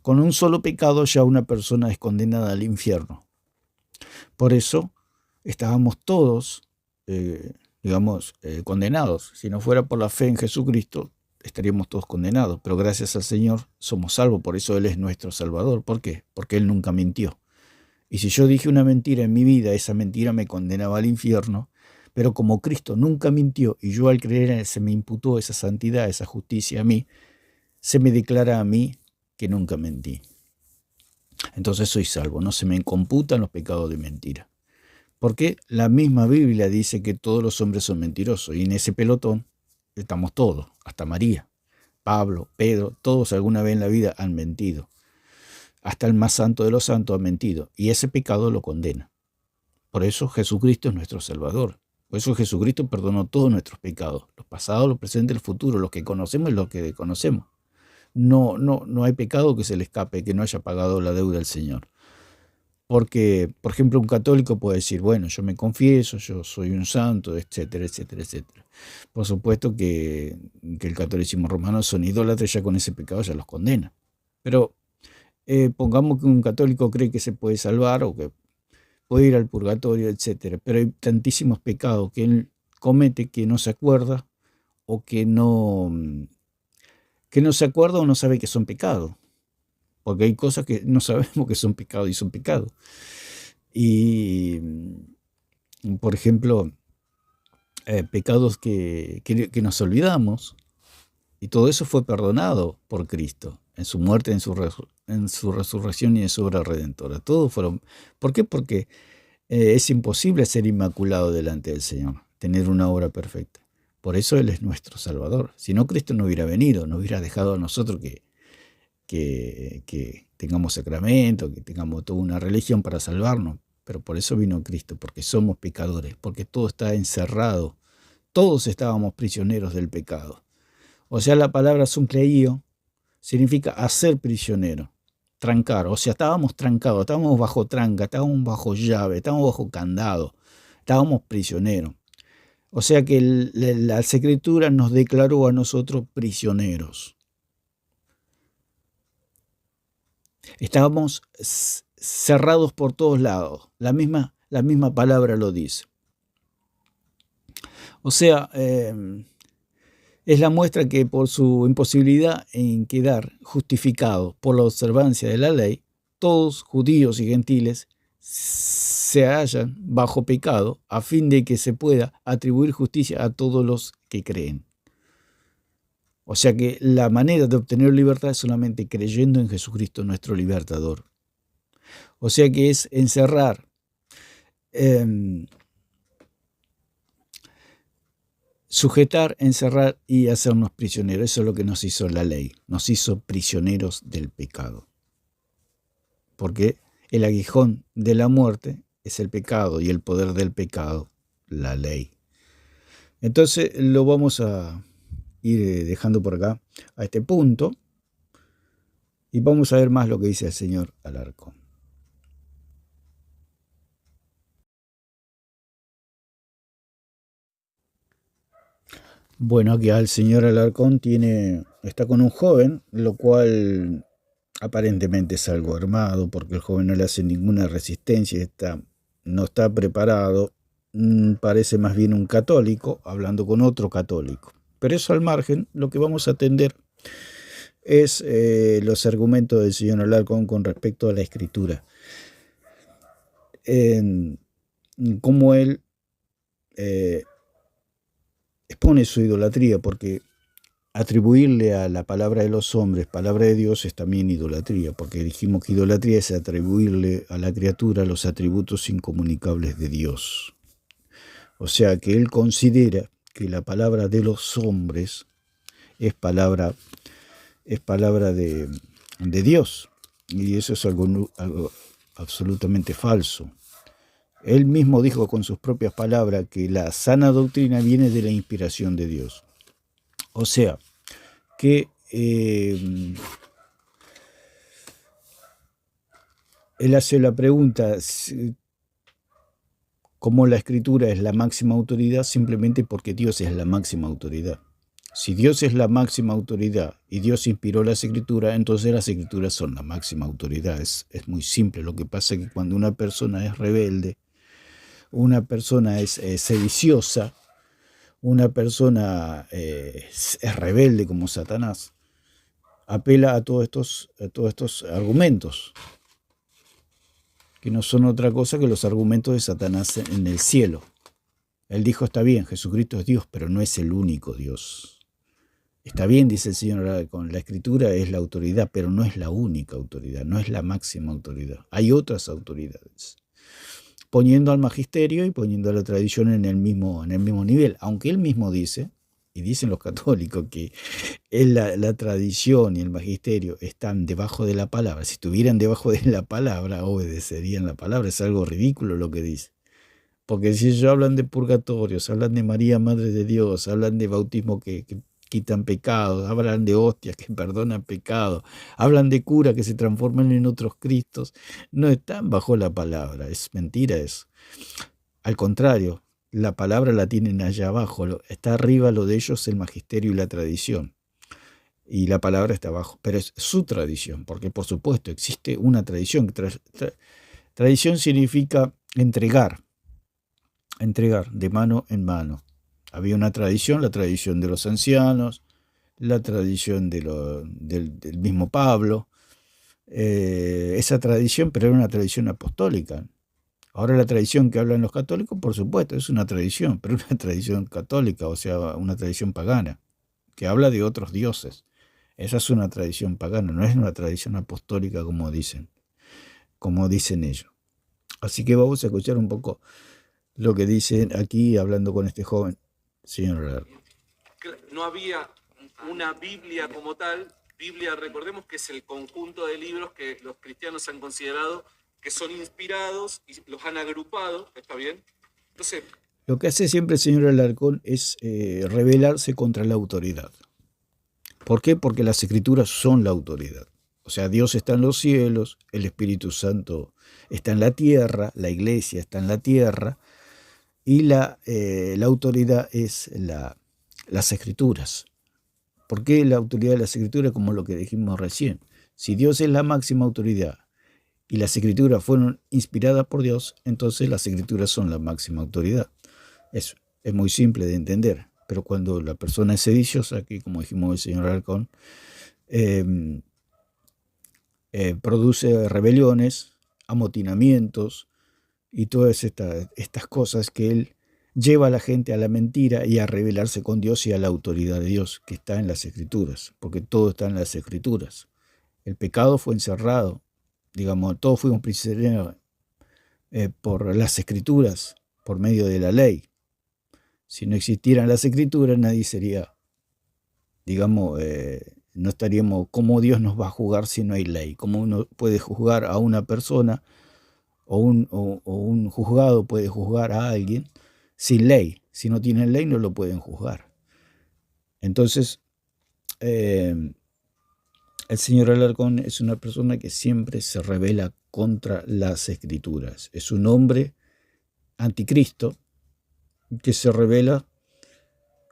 Con un solo pecado ya una persona es condenada al infierno. Por eso estábamos todos, condenados. Si no fuera por la fe en Jesucristo, estaríamos todos condenados. Pero gracias al Señor somos salvos, por eso Él es nuestro Salvador. ¿Por qué? Porque Él nunca mintió. Y si yo dije una mentira en mi vida, esa mentira me condenaba al infierno. Pero como Cristo nunca mintió y yo al creer en Él se me imputó esa santidad, esa justicia a mí, se me declara a mí que nunca mentí. Entonces soy salvo, no se me computan los pecados de mentira. Porque la misma Biblia dice que todos los hombres son mentirosos y en ese pelotón estamos todos, hasta María, Pablo, Pedro, todos alguna vez en la vida han mentido. Hasta el más santo de los santos ha mentido y ese pecado lo condena. Por eso Jesucristo es nuestro Salvador. Por eso Jesucristo perdonó todos nuestros pecados, los pasados, los presentes, los futuros, los que conocemos y los que desconocemos. No hay pecado que se le escape, que no haya pagado la deuda al Señor. Porque, por ejemplo, un católico puede decir, bueno, yo me confieso, yo soy un santo, etcétera, etcétera, etcétera. Por supuesto que el catolicismo romano son idólatras, ya con ese pecado ya los condena. Pero pongamos que un católico cree que se puede salvar o que puede ir al purgatorio, etcétera. Pero hay tantísimos pecados que él comete que no se acuerda o que no se acuerda o no sabe que son pecados. Porque hay cosas que no sabemos que son pecados y son pecados. Y, por ejemplo, pecados que nos olvidamos, y todo eso fue perdonado por Cristo, en su muerte, en su resurrección y en su obra redentora. Todos fueron. ¿Por qué? Porque es imposible ser inmaculado delante del Señor, tener una obra perfecta. Por eso Él es nuestro Salvador. Si no, Cristo no hubiera venido, nos hubiera dejado a nosotros que tengamos sacramento, que tengamos toda una religión para salvarnos. Pero por eso vino Cristo, porque somos pecadores, porque todo está encerrado. Todos estábamos prisioneros del pecado. O sea, la palabra suncleío significa hacer prisionero, trancar. O sea, estábamos trancados, estábamos bajo tranca, estábamos bajo llave, estábamos bajo candado, estábamos prisioneros. O sea que las Escrituras nos declaró a nosotros prisioneros. Estábamos cerrados por todos lados. La misma palabra lo dice. O sea, es la muestra que por su imposibilidad en quedar justificados por la observancia de la ley, todos, judíos y gentiles, se hallan bajo pecado a fin de que se pueda atribuir justicia a todos los que creen. O sea que la manera de obtener libertad es solamente creyendo en Jesucristo, nuestro libertador. O sea que es encerrar, sujetar, encerrar y hacernos prisioneros. Eso es lo que nos hizo la ley. Nos hizo prisioneros del pecado. Porque el aguijón de la muerte es el pecado y el poder del pecado, la ley. Entonces lo vamos a ir dejando por acá a este punto y vamos a ver más lo que dice el señor Alarcón. Bueno, aquí el señor Alarcón está con un joven, lo cual aparentemente es algo armado porque el joven no le hace ninguna resistencia, no está preparado, parece más bien un católico hablando con otro católico. Pero eso al margen, lo que vamos a atender es los argumentos del señor Alarcón con respecto a la Escritura. Cómo él expone su idolatría, porque atribuirle a la palabra de los hombres palabra de Dios es también idolatría, porque dijimos que idolatría es atribuirle a la criatura los atributos incomunicables de Dios. O sea que él considera que la palabra de los hombres es palabra de Dios, y eso es algo absolutamente falso. Él mismo dijo con sus propias palabras que la sana doctrina viene de la inspiración de Dios. O sea, que él hace la pregunta, ¿cómo la Escritura es la máxima autoridad? Simplemente porque Dios es la máxima autoridad. Si Dios es la máxima autoridad y Dios inspiró las Escrituras, entonces las Escrituras son la máxima autoridad. Es muy simple. Lo que pasa es que cuando una persona es rebelde, una persona es sediciosa, una persona es rebelde como Satanás, apela a todos estos argumentos, que no son otra cosa que los argumentos de Satanás en el cielo. Él dijo, está bien, Jesucristo es Dios, pero no es el único Dios. Está bien, dice el Señor, con la Escritura es la autoridad, pero no es la única autoridad, no es la máxima autoridad. Hay otras autoridades, poniendo al magisterio y poniendo a la tradición en el mismo nivel, aunque él mismo dice, y dicen los católicos, que la tradición y el magisterio están debajo de la palabra. Si estuvieran debajo de la palabra, obedecerían la palabra. Es algo ridículo lo que dice. Porque si ellos hablan de purgatorios, hablan de María, Madre de Dios, hablan de bautismo que quitan pecados, hablan de hostias que perdonan pecados, hablan de cura que se transforman en otros Cristos, no están bajo la palabra, es mentira eso. Al contrario, la palabra la tienen allá abajo, está arriba lo de ellos el magisterio y la tradición. Y la palabra está abajo, pero es su tradición, porque por supuesto existe una tradición. Tradición significa entregar de mano en mano. Había una tradición, la tradición de los ancianos, la tradición del mismo Pablo, esa tradición, pero era una tradición apostólica. Ahora la tradición que hablan los católicos, por supuesto, es una tradición, pero una tradición católica, o sea, una tradición pagana, que habla de otros dioses. Esa es una tradición pagana, no es una tradición apostólica como dicen ellos. Así que vamos a escuchar un poco lo que dicen aquí hablando con este joven señor Lar. No había una Biblia como tal. Biblia, recordemos que es el conjunto de libros que los cristianos han considerado que son inspirados y los han agrupado, ¿está bien? Entonces, lo que hace siempre el señor Alarcón es rebelarse contra la autoridad. ¿Por qué? Porque las escrituras son la autoridad. O sea, Dios está en los cielos, el Espíritu Santo está en la tierra, la iglesia está en la tierra, y la autoridad es las escrituras. ¿Por qué la autoridad de las escrituras? Como lo que dijimos recién. Si Dios es la máxima autoridad y las escrituras fueron inspiradas por Dios, entonces las escrituras son la máxima autoridad. Eso es muy simple de entender. Pero cuando la persona es sediciosa, aquí como dijimos el señor Alarcón, produce rebeliones, amotinamientos y todas estas cosas que él lleva a la gente a la mentira y a rebelarse con Dios y a la autoridad de Dios que está en las Escrituras, porque todo está en las Escrituras. El pecado fue encerrado, digamos, todos fuimos prisioneros por las Escrituras, por medio de la ley. Si no existieran las Escrituras, nadie sería, digamos, no estaríamos, ¿cómo Dios nos va a juzgar si no hay ley? ¿Cómo uno puede juzgar a una persona o un juzgado puede juzgar a alguien sin ley? Si no tienen ley, no lo pueden juzgar. Entonces, el señor Alarcón es una persona que siempre se rebela contra las Escrituras. Es un hombre anticristo que se rebela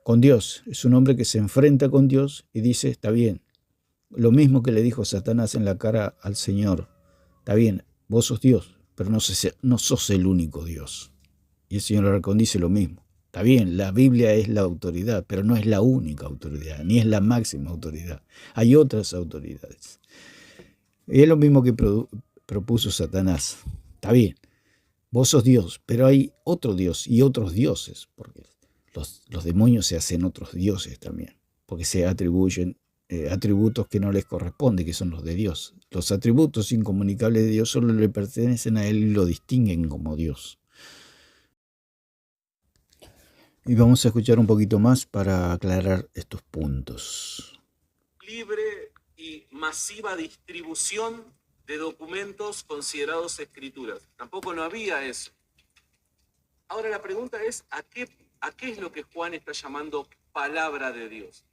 con Dios. Es un hombre que se enfrenta con Dios y dice, está bien, lo mismo que le dijo Satanás en la cara al Señor, está bien, vos sos Dios, pero no sos el único Dios. Y el señor Alarcón dice lo mismo. Está bien, la Biblia es la autoridad, pero no es la única autoridad, ni es la máxima autoridad. Hay otras autoridades. Y es lo mismo que propuso Satanás. Está bien, vos sos Dios, pero hay otro Dios y otros dioses, porque los demonios se hacen otros dioses también, porque se atribuyen atributos que no les corresponden, que son los de Dios. Los atributos incomunicables de Dios solo le pertenecen a Él y lo distinguen como Dios. Y vamos a escuchar un poquito más para aclarar estos puntos. Libre y masiva distribución de documentos considerados escrituras. Tampoco no había eso. Ahora la pregunta es, ¿a qué es lo que Juan está llamando palabra de Dios?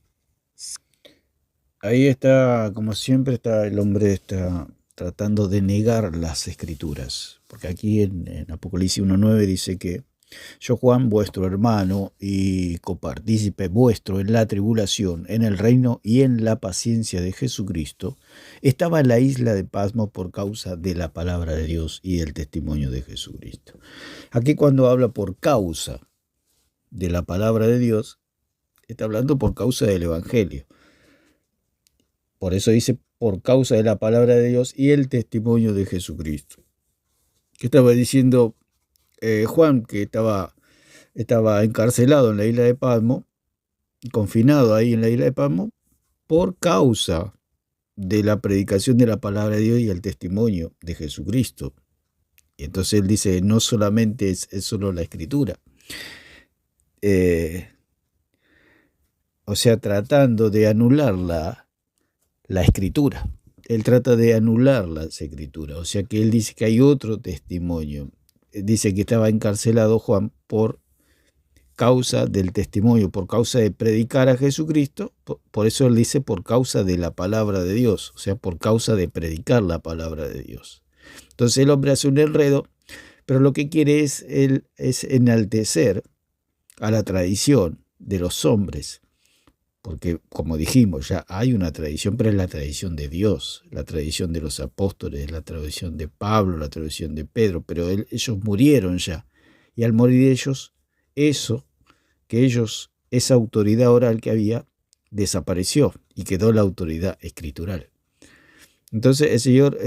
Ahí está, como siempre, el hombre está tratando de negar las escrituras. Porque aquí en Apocalipsis 1.9 dice que yo, Juan, vuestro hermano y copartícipe vuestro en la tribulación, en el reino y en la paciencia de Jesucristo, estaba en la isla de Pasmo por causa de la palabra de Dios y del testimonio de Jesucristo. Aquí cuando habla por causa de la palabra de Dios, está hablando por causa del Evangelio. Por eso dice por causa de la palabra de Dios y el testimonio de Jesucristo. ¿Qué estaba diciendo Juan? Que estaba encarcelado en la isla de Pasmo, confinado ahí en la isla de Pasmo, por causa de la predicación de la palabra de Dios y el testimonio de Jesucristo. Y entonces él dice, no solamente es solo la escritura. O sea, tratando de anular la escritura. Él trata de anular las escrituras. O sea que él dice que hay otro testimonio. dice que estaba encarcelado Juan por causa del testimonio, por causa de predicar a Jesucristo. Por eso él dice por causa de la palabra de Dios, o sea, por causa de predicar la palabra de Dios. Entonces el hombre hace un enredo, pero lo que quiere es enaltecer a la tradición de los hombres, porque como dijimos, ya hay una tradición, pero es la tradición de Dios, la tradición de los apóstoles, la tradición de Pablo, la tradición de Pedro, pero ellos murieron ya, y al morir ellos, esa autoridad oral que había, desapareció, y quedó la autoridad escritural. Entonces el Señor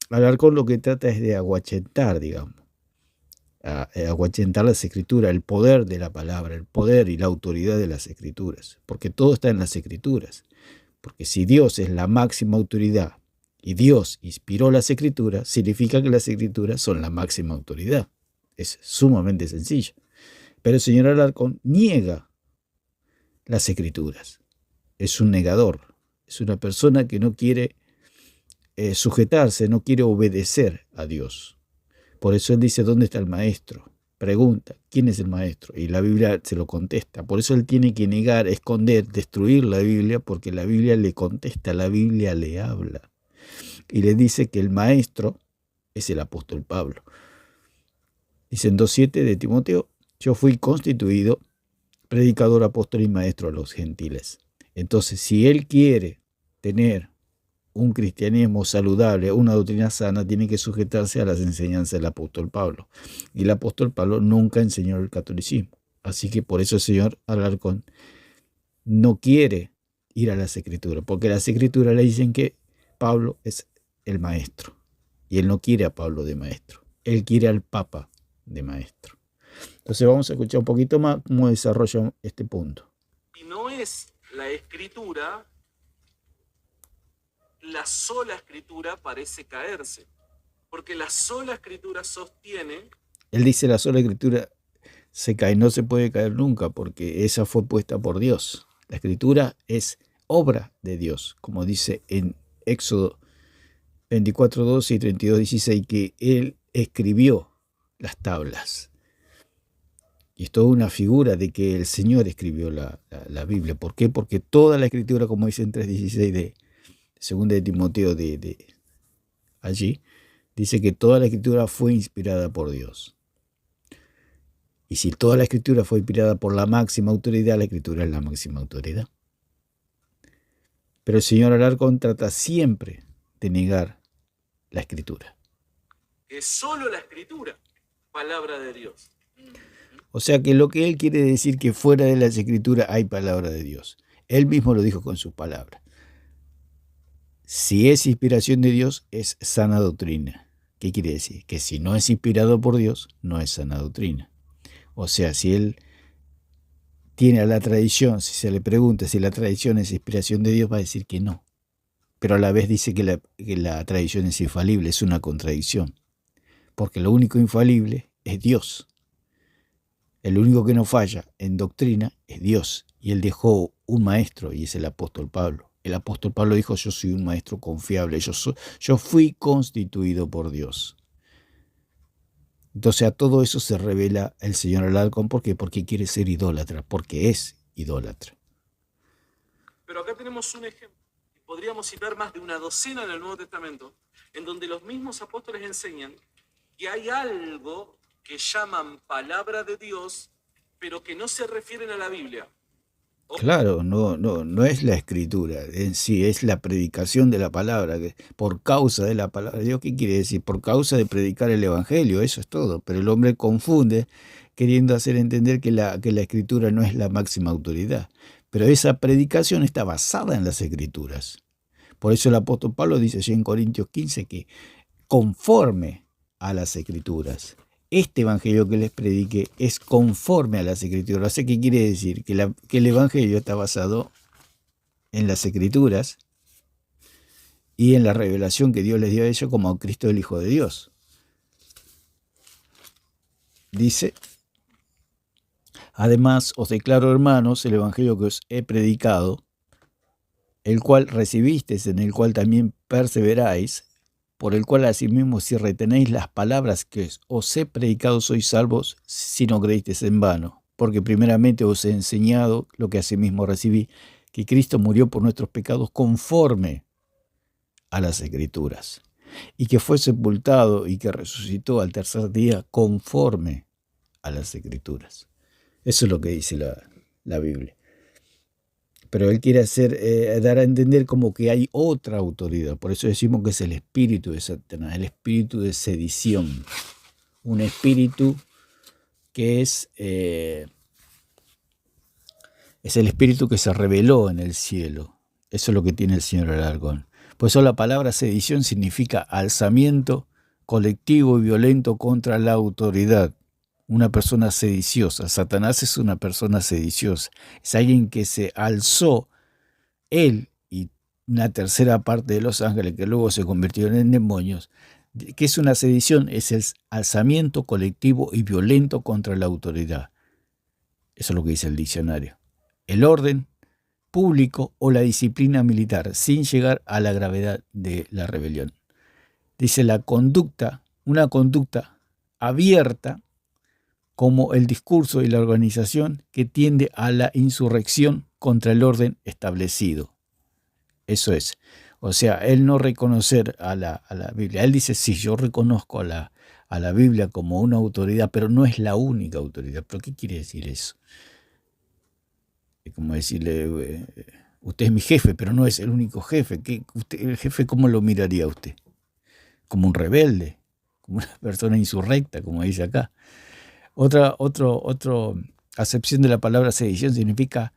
Alarcón lo que trata es de aguayentar, digamos, aguayentar las escrituras, el poder de la palabra, el poder y la autoridad de las escrituras, porque todo está en las escrituras, porque si Dios es la máxima autoridad y Dios inspiró las escrituras, significa que las escrituras son la máxima autoridad. Es sumamente sencillo. Pero el señor Alarcón niega las escrituras, es un negador, es una persona que no quiere sujetarse, no quiere obedecer a Dios. Por eso él dice, ¿dónde está el maestro? Pregunta, ¿quién es el maestro? Y la Biblia se lo contesta. Por eso él tiene que negar, esconder, destruir la Biblia, porque la Biblia le contesta, la Biblia le habla. Y le dice que el maestro es el apóstol Pablo. Dice en 2:7 de Timoteo, yo fui constituido predicador, apóstol y maestro a los gentiles. Entonces, si él quiere tener un cristianismo saludable, una doctrina sana, tiene que sujetarse a las enseñanzas del apóstol Pablo. Y el apóstol Pablo nunca enseñó el catolicismo. Así que por eso el señor Alarcón no quiere ir a las escrituras, porque las escrituras le dicen que Pablo es el maestro. Y él no quiere a Pablo de maestro. Él quiere al Papa de maestro. Entonces vamos a escuchar un poquito más cómo desarrolla este punto. Y no es la escritura, la sola escritura parece caerse, porque la sola escritura sostiene. Él dice la sola escritura se cae, no se puede caer nunca, porque esa fue puesta por Dios. La escritura es obra de Dios, como dice en Éxodo 24:12 y 32:16, que Él escribió las tablas. Y esto es una figura de que el Señor escribió la Biblia. ¿Por qué? Porque toda la escritura, como dice en 3:16 de 2 de Timoteo de allí, dice que toda la escritura fue inspirada por Dios. Y si toda la escritura fue inspirada por la máxima autoridad, la escritura es la máxima autoridad. Pero el señor Alarcón trata siempre de negar la escritura. Es solo la escritura, palabra de Dios. O sea que lo que él quiere decir que fuera de las escrituras hay palabra de Dios. Él mismo lo dijo con sus palabras. Si es inspiración de Dios, es sana doctrina. ¿Qué quiere decir? Que si no es inspirado por Dios, no es sana doctrina. O sea, si él tiene a la tradición, si se le pregunta si la tradición es inspiración de Dios, va a decir que no. Pero a la vez dice que la tradición es infalible, es una contradicción. Porque lo único infalible es Dios. El único que no falla en doctrina es Dios. Y él dejó un maestro, y es el apóstol Pablo. El apóstol Pablo dijo, yo soy un maestro confiable, yo fui constituido por Dios. Entonces a todo eso se revela el señor Alarcón. ¿Por qué? Porque quiere ser idólatra, porque es idólatra. Pero acá tenemos un ejemplo. Podríamos citar más de una docena en el Nuevo Testamento, en donde los mismos apóstoles enseñan que hay algo que llaman palabra de Dios, pero que no se refieren a la Biblia. Claro, no es la escritura en sí, es la predicación de la palabra, por causa de la palabra de Dios. ¿Qué quiere decir? Por causa de predicar el evangelio, eso es todo. Pero el hombre confunde queriendo hacer entender que la escritura no es la máxima autoridad. Pero esa predicación está basada en las escrituras. Por eso el apóstol Pablo dice allí en Corintios 15 que conforme a las escrituras. Este evangelio que les predique es conforme a las escrituras. ¿Qué quiere decir? Que el evangelio está basado en las escrituras y en la revelación que Dios les dio a ellos como Cristo el Hijo de Dios. Dice, además os declaro, hermanos, el evangelio que os he predicado, el cual recibisteis, en el cual también perseveráis, por el cual asimismo si retenéis las palabras que os he predicado sois salvos si no creísteis en vano. Porque primeramente os he enseñado lo que asimismo recibí, que Cristo murió por nuestros pecados conforme a las Escrituras, y que fue sepultado y que resucitó al tercer día conforme a las Escrituras. Eso es lo que dice la Biblia. Pero él quiere dar a entender como que hay otra autoridad. Por eso decimos que es el espíritu de Satanás, el espíritu de sedición. Un espíritu que es el espíritu que se reveló en el cielo. Eso es lo que tiene el señor Alarcón. Por eso la palabra sedición significa alzamiento colectivo y violento contra la autoridad. Una persona sediciosa. Satanás es una persona sediciosa. Es alguien que se alzó, él y una tercera parte de los ángeles que luego se convirtieron en demonios. ¿Qué es una sedición? Es el alzamiento colectivo y violento contra la autoridad. Eso es lo que dice el diccionario. El orden público o la disciplina militar, sin llegar a la gravedad de la rebelión. Dice la conducta, una conducta abierta, como el discurso y la organización que tiende a la insurrección contra el orden establecido. Eso es. O sea, él no reconocer a la Biblia. Él dice, sí, yo reconozco a la Biblia como una autoridad, pero no es la única autoridad. ¿Pero qué quiere decir eso? Es como decirle, usted es mi jefe, pero no es el único jefe. ¿El jefe cómo lo miraría usted? Como un rebelde, como una persona insurrecta, como dice acá. Otra acepción de la palabra sedición significa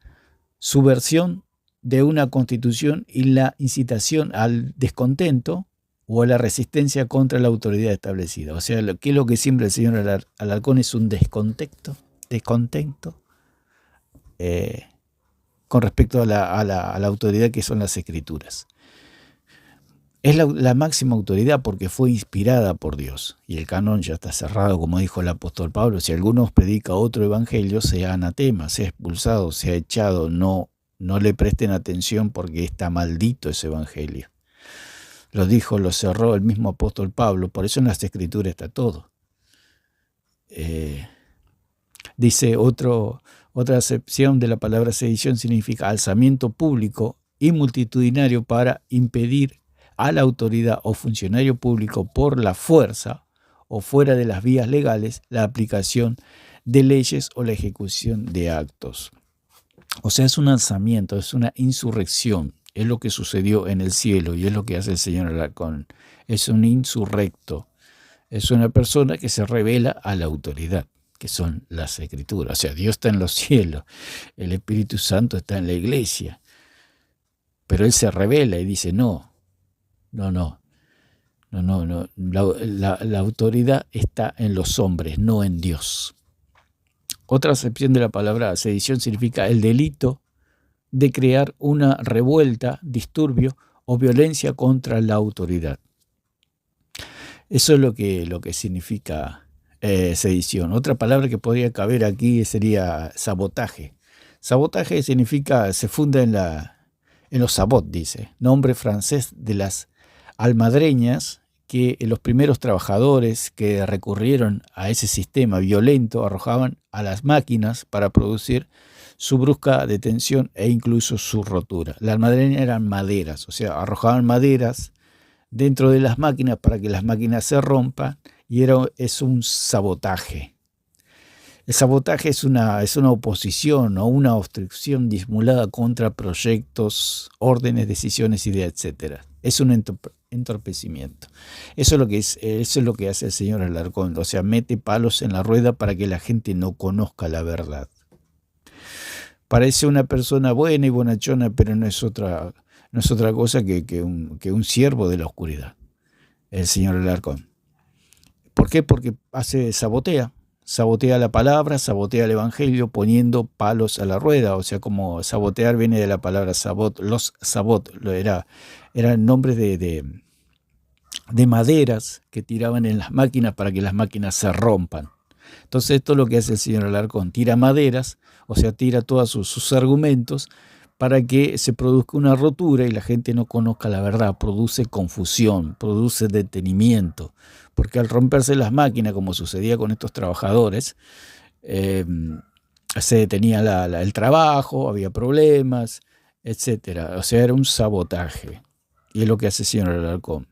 subversión de una constitución y la incitación al descontento o a la resistencia contra la autoridad establecida. O sea, ¿qué es lo que siempre el señor Alarcón es un descontento con respecto a la autoridad que son las Escrituras. Es la máxima autoridad porque fue inspirada por Dios. Y el canon ya está cerrado, como dijo el apóstol Pablo. Si alguno os predica otro evangelio, sea anatema, sea expulsado, sea echado. No le presten atención porque está maldito ese evangelio. Lo cerró el mismo apóstol Pablo. Por eso en las Escrituras está todo. Dice otra acepción de la palabra sedición significa alzamiento público y multitudinario para impedir a la autoridad o funcionario público por la fuerza o fuera de las vías legales la aplicación de leyes o la ejecución de actos. O sea, es un alzamiento, es una insurrección. Es lo que sucedió en el cielo y es lo que hace el señor Alarcón. Es un insurrecto. Es una persona que se revela a la autoridad, que son las Escrituras. O sea, Dios está en los cielos, el Espíritu Santo está en la iglesia. Pero Él se revela y dice, no. La autoridad está en los hombres, no en Dios. Otra acepción de la palabra sedición significa el delito de crear una revuelta, disturbio o violencia contra la autoridad. Eso es lo que significa sedición. Otra palabra que podría caber aquí sería sabotaje. Sabotaje significa, se funda en los sabots, dice, nombre francés de las almadreñas, que los primeros trabajadores que recurrieron a ese sistema violento arrojaban a las máquinas para producir su brusca detención e incluso su rotura. Las almadreñas eran maderas, o sea, arrojaban maderas dentro de las máquinas para que las máquinas se rompan y es un sabotaje. El sabotaje es una oposición o una obstrucción disimulada contra proyectos, órdenes, decisiones, ideas, etc. Es un entorpecimiento. Eso es lo que hace el señor Alarcón. O sea, mete palos en la rueda para que la gente no conozca la verdad. Parece una persona buena y bonachona, pero no es otra cosa que un siervo de la oscuridad, el señor Alarcón. ¿Por qué? Porque sabotea la palabra, sabotea el evangelio poniendo palos a la rueda. O sea, como sabotear viene de la palabra sabot. Los sabot eran nombres de maderas que tiraban en las máquinas para que las máquinas se rompan. Entonces esto es lo que hace el señor Alarcón. Tira maderas, o sea, tira todos sus argumentos para que se produzca una rotura y la gente no conozca la verdad. Produce confusión, produce detenimiento, porque al romperse las máquinas, como sucedía con estos trabajadores, se detenía el trabajo, había problemas, etc. O sea, era un sabotaje. Y es lo que hace el señor Alarcón.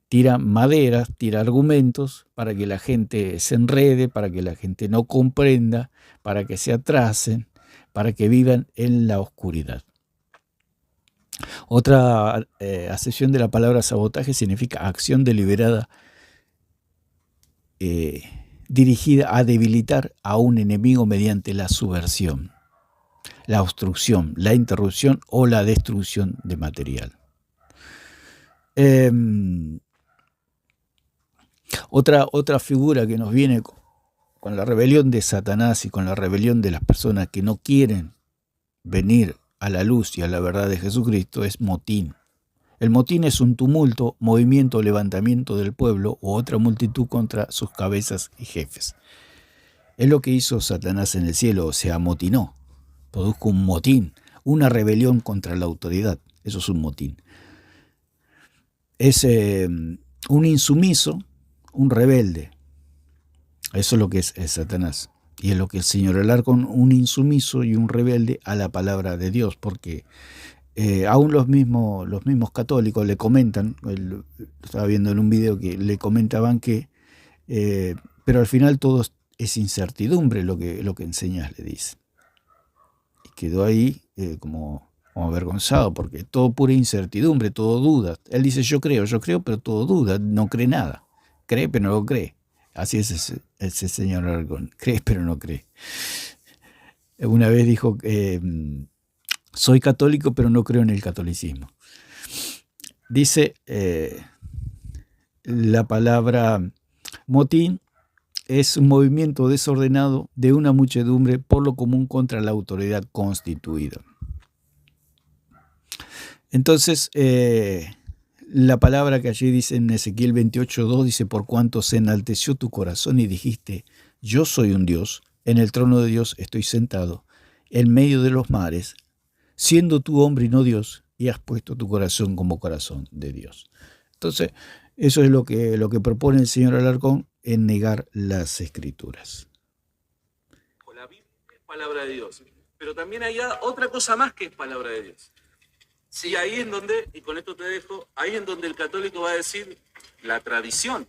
Tira maderas, tira argumentos para que la gente se enrede, para que la gente no comprenda, para que se atrasen, para que vivan en la oscuridad. Otra acepción de la palabra sabotaje significa acción deliberada dirigida a debilitar a un enemigo mediante la subversión, la obstrucción, la interrupción o la destrucción de material. Otra figura que nos viene con la rebelión de Satanás y con la rebelión de las personas que no quieren venir a la luz y a la verdad de Jesucristo es motín. El motín es un tumulto, movimiento o levantamiento del pueblo o otra multitud contra sus cabezas y jefes. Es lo que hizo Satanás en el cielo, se amotinó, produjo un motín, una rebelión contra la autoridad. Eso es un motín. Es un insumiso, un rebelde. Eso es lo que es Satanás. Y es lo que el Señor Alarcón, un insumiso y un rebelde a la palabra de Dios, porque aún los mismos católicos le comentan, estaba viendo en un video que le comentaban que, pero al final todo es incertidumbre lo que enseñas, le dice. Y quedó ahí como avergonzado, porque todo pura incertidumbre, todo duda. Él dice, yo creo, pero todo duda, no cree nada. Cree, pero no lo cree. Así es ese señor Alarcón, cree, pero no cree. Una vez dijo, soy católico, pero no creo en el catolicismo. Dice la palabra motín, es un movimiento desordenado de una muchedumbre por lo común contra la autoridad constituida. Entonces, la palabra que allí dice en Ezequiel 28:2 dice, por cuanto se enalteció tu corazón y dijiste, yo soy un Dios, en el trono de Dios estoy sentado, en medio de los mares, siendo tú hombre y no Dios, y has puesto tu corazón como corazón de Dios. Entonces, eso es lo que propone el señor Alarcón en negar las Escrituras. La Biblia es palabra de Dios, pero también hay otra cosa más que es palabra de Dios. Sí, y ahí en donde, y con esto te dejo, ahí en donde el católico va a decir la tradición.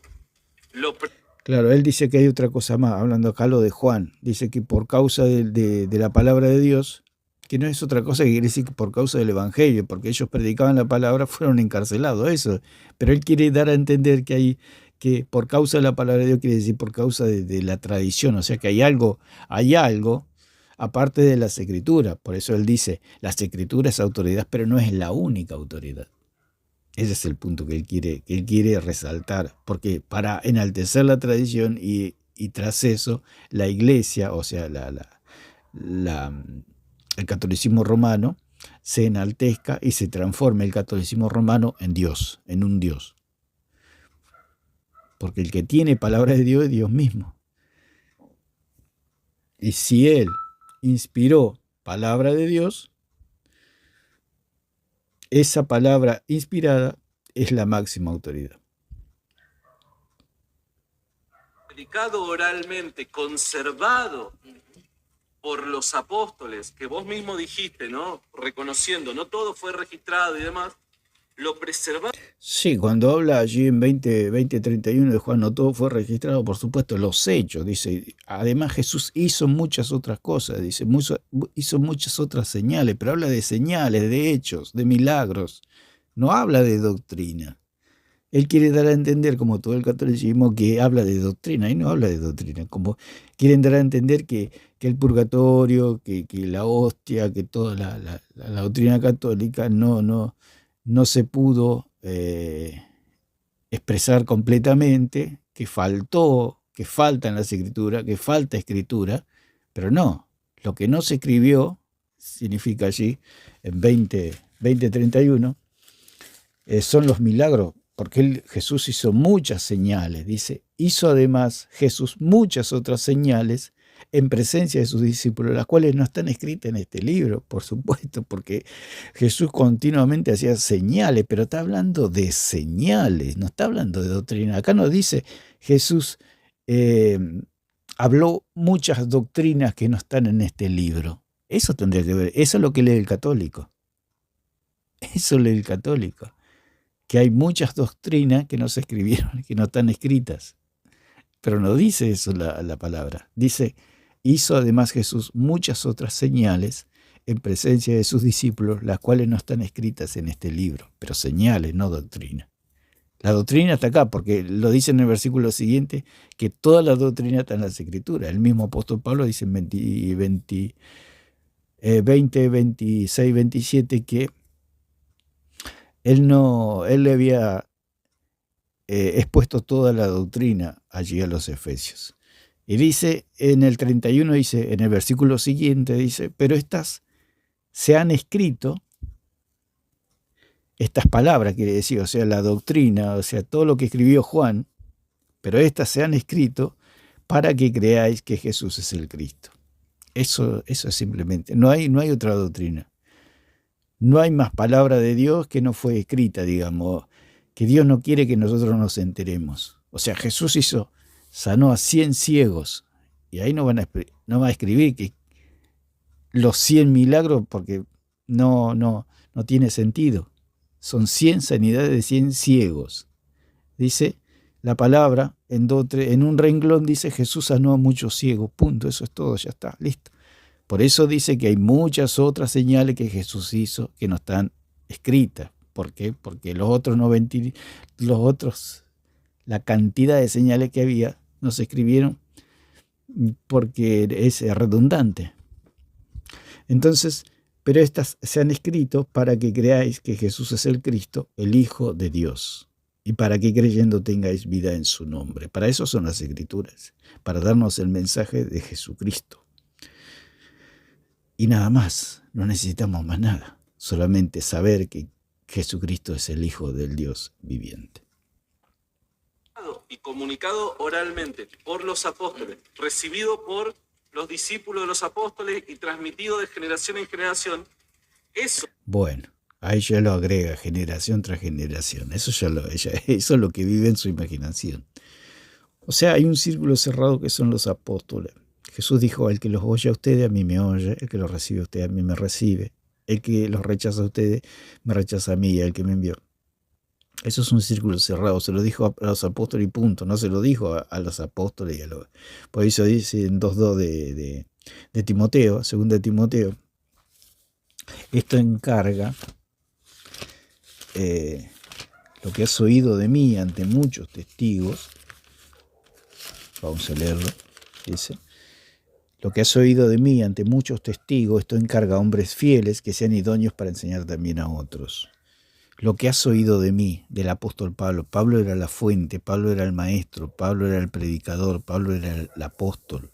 Claro, él dice que hay otra cosa más, hablando acá lo de Juan, dice que por causa de la palabra de Dios, que no es otra cosa que quiere decir que por causa del Evangelio, porque ellos predicaban la palabra, fueron encarcelados, eso. Pero él quiere dar a entender que por causa de la palabra de Dios quiere decir por causa de la tradición, o sea que hay algo aparte de las Escrituras. Por eso él dice, las Escrituras es autoridad, pero no es la única autoridad. Ese es el punto que él quiere resaltar, porque para enaltecer la tradición y tras eso la Iglesia, o sea, el catolicismo romano, se enaltezca y se transforme el catolicismo romano en Dios, en un Dios. Porque el que tiene palabra de Dios es Dios mismo. Y si él inspiró palabra de Dios, esa palabra inspirada es la máxima autoridad. Predicado oralmente, conservado por los apóstoles, que vos mismo dijiste, ¿no? Reconociendo, no todo fue registrado y demás, lo preservado. Sí, cuando habla allí en 20:31 de Juan, no todo fue registrado, por supuesto, los hechos, dice, además Jesús hizo muchas otras cosas, dice, hizo muchas otras señales, pero habla de señales, de hechos, de milagros, no habla de doctrina. Él quiere dar a entender, como todo el catolicismo, que habla de doctrina, y no habla de doctrina, como quieren dar a entender que el purgatorio, que la hostia, que toda la doctrina católica no se pudo expresar completamente, que falta en las Escrituras, que falta escritura, pero no, lo que no se escribió, significa allí, en 20:31, son los milagros, porque Jesús hizo muchas señales, dice, hizo además Jesús muchas otras señales en presencia de sus discípulos, las cuales no están escritas en este libro, por supuesto, porque Jesús continuamente hacía señales, pero está hablando de señales, no está hablando de doctrina. Acá nos dice Jesús habló muchas doctrinas que no están en este libro. Eso tendría que ver, eso es lo que lee el católico. Eso lee el católico, que hay muchas doctrinas que no se escribieron, que no están escritas. Pero no dice eso la palabra. Dice, hizo además Jesús muchas otras señales en presencia de sus discípulos, las cuales no están escritas en este libro, pero señales, no doctrina. La doctrina está acá, porque lo dice en el versículo siguiente, que toda la doctrina está en las Escrituras. El mismo apóstol Pablo dice en 20, 26, 27, que él le había expuesto toda la doctrina allí a los Efesios. Y dice, en el 31, dice, en el versículo siguiente, dice, pero estas se han escrito, estas palabras quiere decir, o sea, la doctrina, o sea, todo lo que escribió Juan, pero estas se han escrito para que creáis que Jesús es el Cristo. Eso es simplemente, no hay otra doctrina. No hay más palabra de Dios que no fue escrita, digamos, que Dios no quiere que nosotros nos enteremos. O sea, Jesús sanó a 100 ciegos, y ahí no va a escribir que los 100 milagros, porque no tiene sentido. Son 100 sanidades de 100 ciegos. Dice la palabra, en un renglón dice Jesús sanó a muchos ciegos, punto, eso es todo, ya está, listo. Por eso dice que hay muchas otras señales que Jesús hizo que no están escritas. ¿Por qué? Porque los otros, la cantidad de señales que había, no se escribieron porque es redundante. Entonces, pero estas se han escrito para que creáis que Jesús es el Cristo, el Hijo de Dios, y para que creyendo tengáis vida en su nombre. Para eso son las Escrituras, para darnos el mensaje de Jesucristo. Y nada más, no necesitamos más nada, solamente saber que Jesucristo es el Hijo del Dios viviente. Y comunicado oralmente por los apóstoles, recibido por los discípulos de los apóstoles y transmitido de generación en generación. Eso. Bueno, ahí ya lo agrega generación tras generación. Eso es lo que vive en su imaginación. O sea, hay un círculo cerrado que son los apóstoles. Jesús dijo, el que los oye a ustedes, a mí me oye, el que los recibe a ustedes, a mí me recibe, el que los rechaza a ustedes, me rechaza a mí y al que me envió. Eso es un círculo cerrado, se lo dijo a los apóstoles y punto, no se lo dijo a los apóstoles. Por eso dice en 2.2 de Timoteo, 2 de Timoteo, esto encarga lo que has oído de mí ante muchos testigos. Vamos a leerlo, dice. Lo que has oído de mí ante muchos testigos, esto encarga a hombres fieles que sean idóneos para enseñar también a otros. Lo que has oído de mí, del apóstol Pablo. Pablo era la fuente, Pablo era el maestro, Pablo era el predicador, Pablo era el apóstol.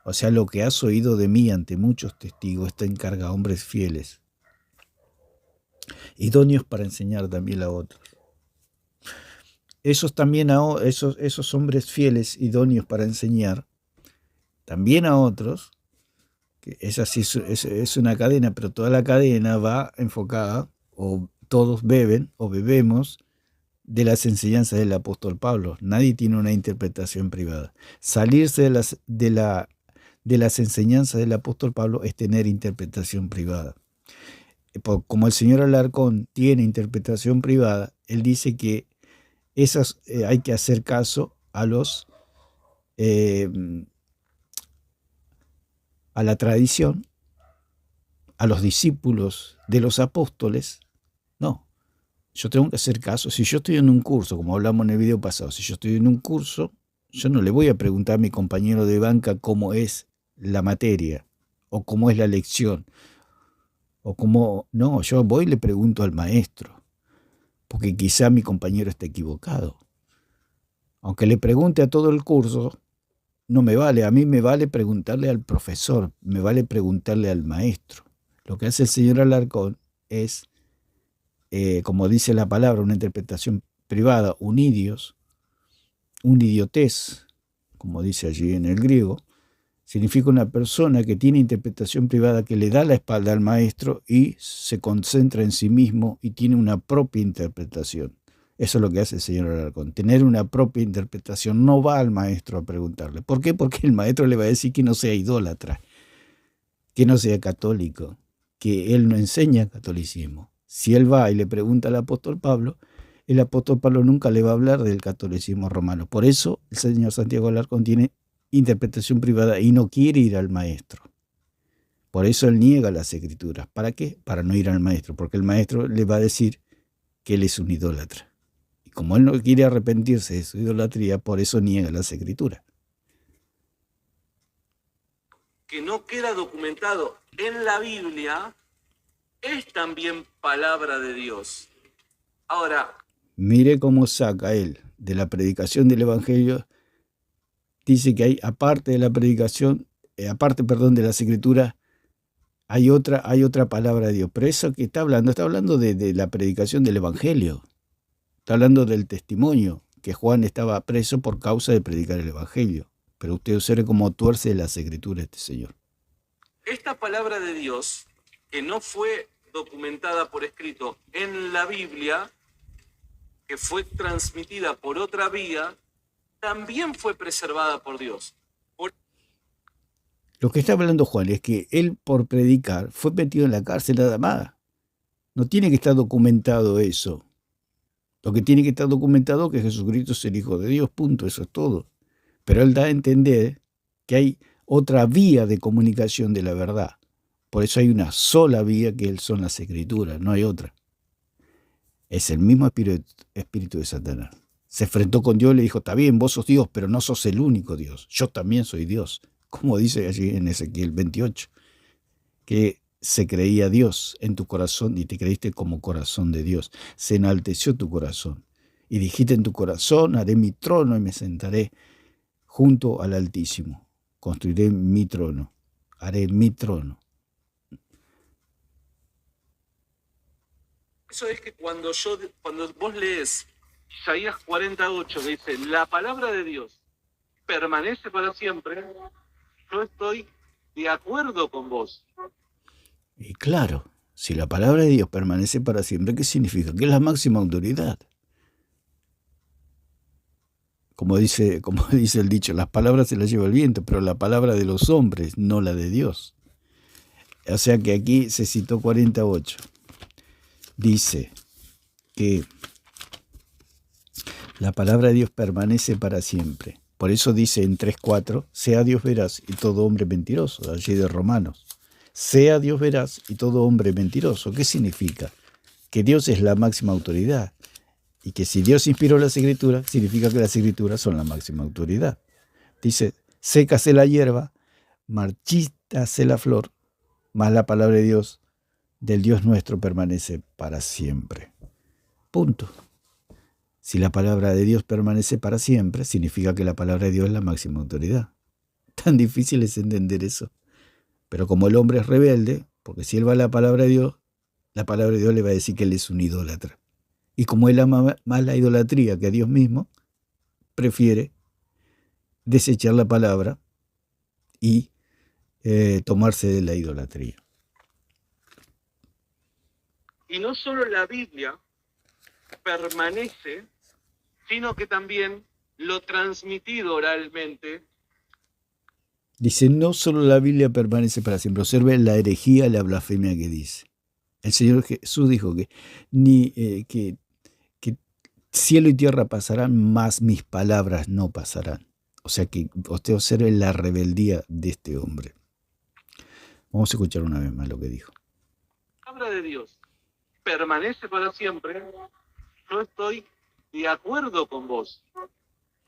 O sea, lo que has oído de mí ante muchos testigos, esto encarga a hombres fieles, idóneos para enseñar también a otros. Esos hombres fieles, idóneos para enseñar, también a otros, que esa sí es una cadena, pero toda la cadena va enfocada, o todos beben o bebemos de las enseñanzas del apóstol Pablo. Nadie tiene una interpretación privada. Salirse de las enseñanzas del apóstol Pablo es tener interpretación privada. Como el señor Alarcón tiene interpretación privada, él dice que esas hay que hacer caso a la tradición, a los discípulos de los apóstoles. No, yo tengo que hacer caso. Si yo estoy en un curso, como hablamos en el video pasado, si yo estoy en un curso, yo no le voy a preguntar a mi compañero de banca cómo es la materia, o cómo es la lección, no, yo voy y le pregunto al maestro, porque quizá mi compañero esté equivocado. Aunque le pregunte a todo el curso, no me vale, a mí me vale preguntarle al profesor, me vale preguntarle al maestro. Lo que hace el señor Alarcón es, como dice la palabra, una interpretación privada, un idiotez, como dice allí en el griego, Significa una persona que tiene interpretación privada, que le da la espalda al maestro y se concentra en sí mismo y tiene una propia interpretación. Eso es lo que hace el señor Alarcón, tener una propia interpretación. No va al maestro a preguntarle. ¿Por qué? Porque el maestro le va a decir que no sea idólatra, que no sea católico, que él no enseña catolicismo. Si él va y le pregunta al apóstol Pablo, el apóstol Pablo nunca le va a hablar del catolicismo romano. Por eso el señor Santiago Alarcón tiene interpretación privada y no quiere ir al maestro. Por eso él niega las escrituras. ¿Para qué? Para no ir al maestro, porque el maestro le va a decir que él es un idólatra. Y como él no quiere arrepentirse de su idolatría, por eso niega las escrituras. Que no queda documentado en la Biblia es también palabra de Dios. Ahora, mire cómo saca él de la predicación del Evangelio. Dice que hay, aparte de la predicación, de las escrituras, hay otra palabra de Dios. Pero eso que está hablando de la predicación del Evangelio. Está hablando del testimonio, que Juan estaba preso por causa de predicar el Evangelio. Pero usted observe cómo tuerce las escrituras este señor. esta palabra de Dios, que no fue documentada por escrito en la Biblia, que fue transmitida por otra vía, también fue preservada por Dios. Lo que está hablando Juan es que él, por predicar, fue metido en la cárcel nada más. No tiene que estar documentado eso. Lo que tiene que estar documentado es que Jesucristo es el Hijo de Dios, punto, eso es todo. Pero él da a entender que hay otra vía de comunicación de la verdad. Por eso hay una sola vía, que son las Escrituras, no hay otra. Es el mismo espíritu de Satanás. Se enfrentó con Dios y le dijo, está bien, vos sos Dios, pero no sos el único Dios. Yo también soy Dios. Como dice allí en Ezequiel 28, que se creía Dios en tu corazón y te creíste como corazón de Dios. Se enalteció tu corazón. Y dijiste en tu corazón, haré mi trono y me sentaré junto al Altísimo. Construiré mi trono. Haré mi trono. Eso es que cuando vos lees Isaías 48, que dice, la palabra de Dios permanece para siempre, yo estoy de acuerdo con vos. Y claro, si la palabra de Dios permanece para siempre, ¿qué significa? Que es la máxima autoridad. Como dice el dicho, las palabras se las lleva el viento, pero la palabra de los hombres, no la de Dios. O sea que aquí se citó 48. Dice que la palabra de Dios permanece para siempre. Por eso dice en 3:4, sea Dios veraz y todo hombre mentiroso, allí de Romanos. Sea Dios veraz y todo hombre mentiroso. ¿Qué significa? Que Dios es la máxima autoridad. Y que si Dios inspiró las escrituras, significa que las escrituras son la máxima autoridad. Dice, sécase la hierba, marchítase la flor, mas la palabra de Dios, del Dios nuestro, permanece para siempre. Punto. Si la palabra de Dios permanece para siempre, significa que la palabra de Dios es la máxima autoridad. Tan difícil es entender eso. Pero como el hombre es rebelde, porque si él va a la palabra de Dios le va a decir que él es un idólatra. Y como él ama más la idolatría que a Dios mismo, prefiere desechar la palabra y tomarse de la idolatría. Y no solo la Biblia permanece, sino que también lo transmitido oralmente. Dice, no solo la Biblia permanece para siempre. Observe la herejía, la blasfemia que dice. El Señor Jesús dijo que que cielo y tierra pasarán, mas mis palabras no pasarán. O sea que usted observe la rebeldía de este hombre. Vamos a escuchar una vez más lo que dijo. La palabra de Dios permanece para siempre. Yo estoy de acuerdo con vos.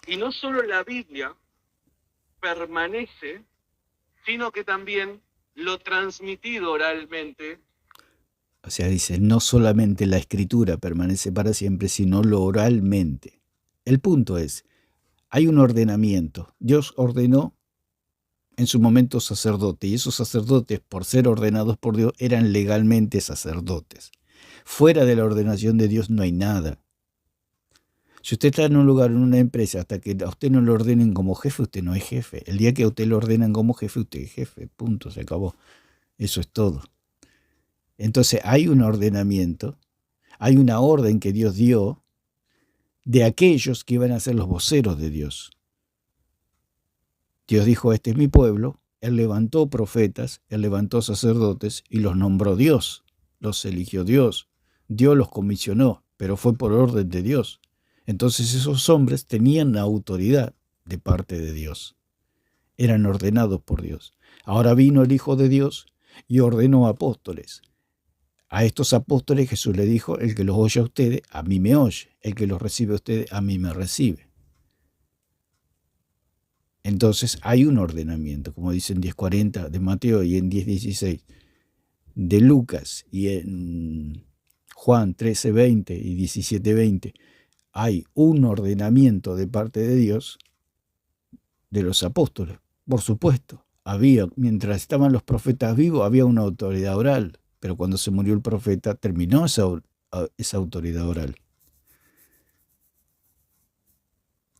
Y no solo la Biblia permanece, sino que también lo transmitido oralmente. O sea, dice, no solamente la escritura permanece para siempre, sino lo oralmente. El punto es, hay un ordenamiento. Dios ordenó en su momento sacerdote, y esos sacerdotes, por ser ordenados por Dios, eran legalmente sacerdotes. Fuera de la ordenación de Dios no hay nada. Si usted está en un lugar, en una empresa, hasta que a usted no lo ordenen como jefe, usted no es jefe. El día que a usted lo ordenan como jefe, usted es jefe. Punto, se acabó. Eso es todo. Entonces hay un ordenamiento, hay una orden que Dios dio de aquellos que iban a ser los voceros de Dios. Dios dijo, este es mi pueblo. Él levantó profetas, Él levantó sacerdotes y los nombró Dios. Los eligió Dios. Dios los comisionó, pero fue por orden de Dios. Entonces esos hombres tenían la autoridad de parte de Dios. Eran ordenados por Dios. Ahora vino el Hijo de Dios y ordenó apóstoles. A estos apóstoles Jesús le dijo, el que los oye a ustedes, a mí me oye. El que los recibe a ustedes, a mí me recibe. Entonces hay un ordenamiento, como dice en 10:40 de Mateo y en 10:16 de Lucas y en Juan 13:20 y 17:20. Hay un ordenamiento de parte de Dios de los apóstoles. Por supuesto, mientras estaban los profetas vivos, había una autoridad oral, pero cuando se murió el profeta, terminó esa autoridad oral.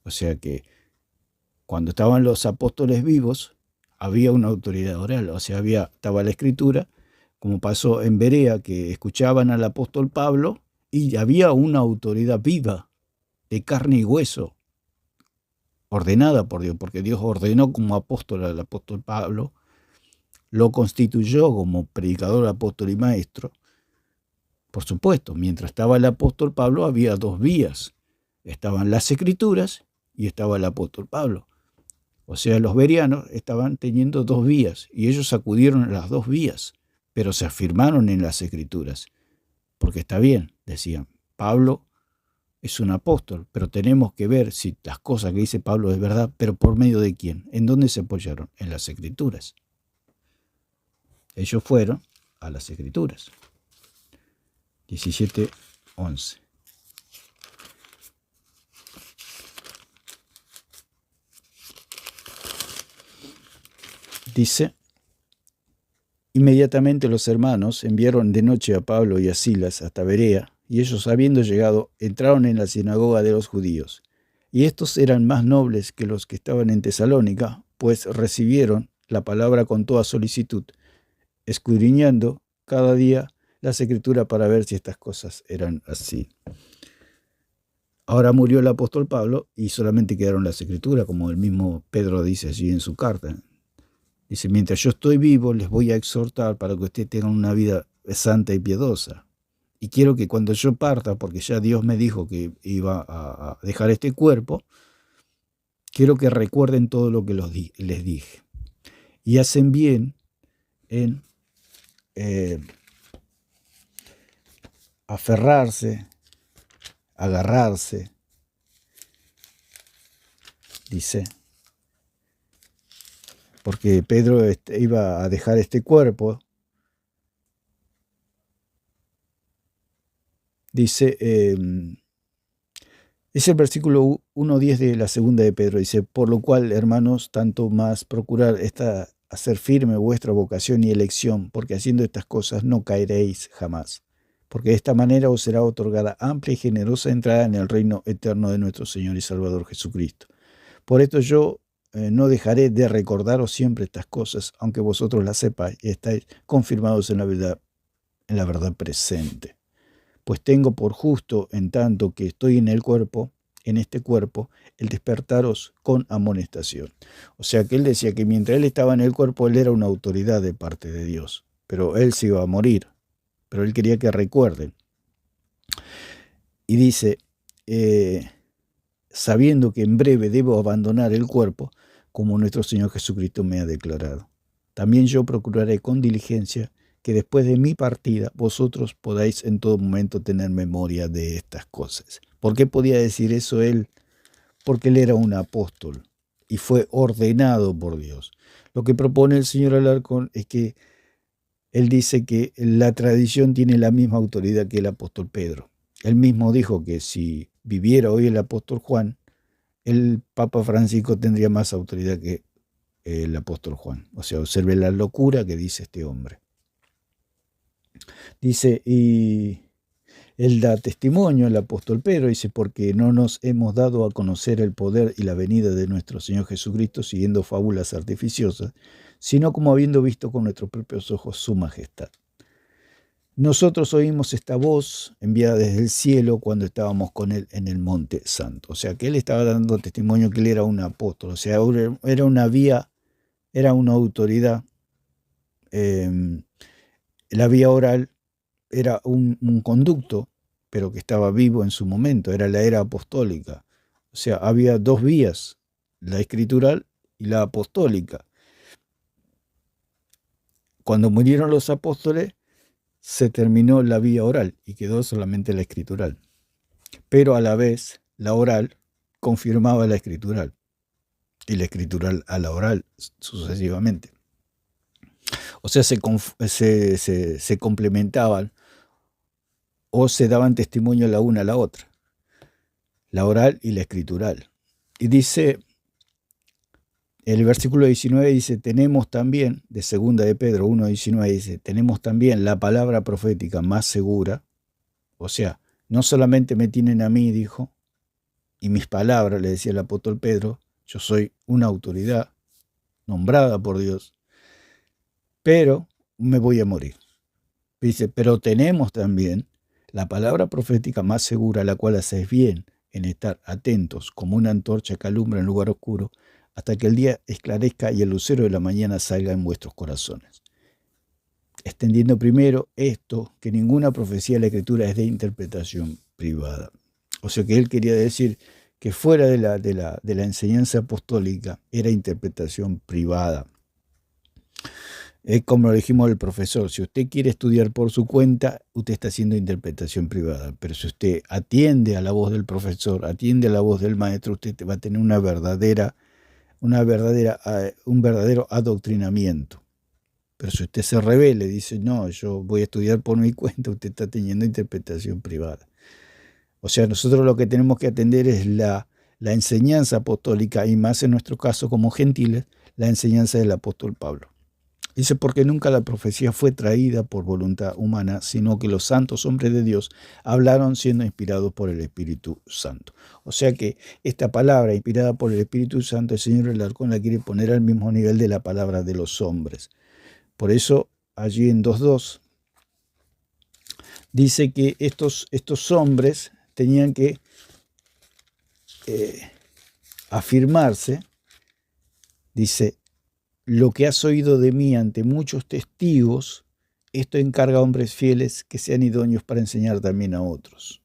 O sea que cuando estaban los apóstoles vivos, había una autoridad oral, o sea, estaba la escritura, como pasó en Berea, que escuchaban al apóstol Pablo y había una autoridad viva, de carne y hueso, ordenada por Dios, porque Dios ordenó como apóstol al apóstol Pablo, lo constituyó como predicador, apóstol y maestro. Por supuesto, mientras estaba el apóstol Pablo había dos vías, estaban las escrituras y estaba el apóstol Pablo. O sea, los bereanos estaban teniendo dos vías y ellos acudieron a las dos vías, pero se afirmaron en las escrituras, porque está bien, decían, Pablo es un apóstol, pero tenemos que ver si las cosas que dice Pablo es verdad, pero ¿por medio de quién? ¿En dónde se apoyaron? En las escrituras. Ellos fueron a las escrituras. 17:11. Dice, inmediatamente los hermanos enviaron de noche a Pablo y a Silas hasta Berea, y ellos, habiendo llegado, entraron en la sinagoga de los judíos. Y estos eran más nobles que los que estaban en Tesalónica, pues recibieron la palabra con toda solicitud, escudriñando cada día las escrituras para ver si estas cosas eran así. Ahora murió el apóstol Pablo y solamente quedaron las escrituras, como el mismo Pedro dice allí en su carta. Dice, mientras yo estoy vivo, les voy a exhortar para que ustedes tengan una vida santa y piadosa. Y quiero que cuando yo parta, porque ya Dios me dijo que iba a dejar este cuerpo, quiero que recuerden todo lo que les dije. Y hacen bien en aferrarse, agarrarse, dice, porque Pedro iba a dejar este cuerpo. Dice, es el versículo 1:10 de la segunda de Pedro, dice, por lo cual, hermanos, tanto más procurar hacer firme vuestra vocación y elección, porque haciendo estas cosas no caeréis jamás, porque de esta manera os será otorgada amplia y generosa entrada en el reino eterno de nuestro Señor y Salvador Jesucristo. Por esto yo no dejaré de recordaros siempre estas cosas, aunque vosotros las sepáis y estáis confirmados en la verdad presente. Pues tengo por justo, en tanto que estoy en este cuerpo, el despertaros con amonestación. O sea que él decía que mientras él estaba en el cuerpo, él era una autoridad de parte de Dios, pero él se iba a morir, pero él quería que recuerden. Y dice, sabiendo que en breve debo abandonar el cuerpo, como nuestro Señor Jesucristo me ha declarado. También yo procuraré con diligencia que después de mi partida vosotros podáis en todo momento tener memoria de estas cosas. ¿Por qué podía decir eso él? Porque él era un apóstol y fue ordenado por Dios. Lo que propone el señor Alarcón es que él dice que la tradición tiene la misma autoridad que el apóstol Pedro. Él mismo dijo que si viviera hoy el apóstol Juan, el Papa Francisco tendría más autoridad que el apóstol Juan. O sea, observe la locura que dice este hombre. Dice, y Él da testimonio, el apóstol Pedro dice, porque no nos hemos dado a conocer el poder y la venida de nuestro Señor Jesucristo siguiendo fábulas artificiosas, sino como habiendo visto con nuestros propios ojos su majestad. Nosotros oímos esta voz enviada desde el cielo cuando estábamos con él en el Monte Santo. O sea, que él estaba dando testimonio que él era un apóstol, o sea, era una vía, era una autoridad. La vía oral era un conducto, pero que estaba vivo en su momento, era la era apostólica. O sea, había dos vías, la escritural y la apostólica. Cuando murieron los apóstoles, se terminó la vía oral y quedó solamente la escritural. Pero a la vez, la oral confirmaba la escritural y la escritural a la oral sucesivamente. O sea, se complementaban o se daban testimonio la una a la otra, la oral y la escritural. Y dice, el versículo 19 dice, tenemos también, de segunda de Pedro 1:19 dice, tenemos también la palabra profética más segura, o sea, no solamente me tienen a mí, dijo, y mis palabras, le decía el apóstol Pedro, yo soy una autoridad nombrada por Dios, pero me voy a morir. Dice, pero tenemos también la palabra profética más segura, la cual hacéis bien en estar atentos como una antorcha que alumbra en lugar oscuro, hasta que el día esclarezca y el lucero de la mañana salga en vuestros corazones. Extendiendo primero esto, que ninguna profecía de la Escritura es de interpretación privada. O sea que él quería decir que fuera de la enseñanza apostólica era interpretación privada. Es como lo dijimos al profesor, si usted quiere estudiar por su cuenta, usted está haciendo interpretación privada. Pero si usted atiende a la voz del profesor, atiende a la voz del maestro, usted va a tener un verdadero adoctrinamiento. Pero si usted se rebela y dice, no, yo voy a estudiar por mi cuenta, usted está teniendo interpretación privada. O sea, nosotros lo que tenemos que atender es la enseñanza apostólica, y más en nuestro caso como gentiles, la enseñanza del apóstol Pablo. Dice, porque nunca la profecía fue traída por voluntad humana, sino que los santos hombres de Dios hablaron siendo inspirados por el Espíritu Santo. O sea que esta palabra inspirada por el Espíritu Santo, el Señor Alarcón la quiere poner al mismo nivel de la palabra de los hombres. Por eso, allí en 2:2, dice que estos hombres tenían que afirmarse, dice, lo que has oído de mí ante muchos testigos, esto encarga a hombres fieles que sean idóneos para enseñar también a otros.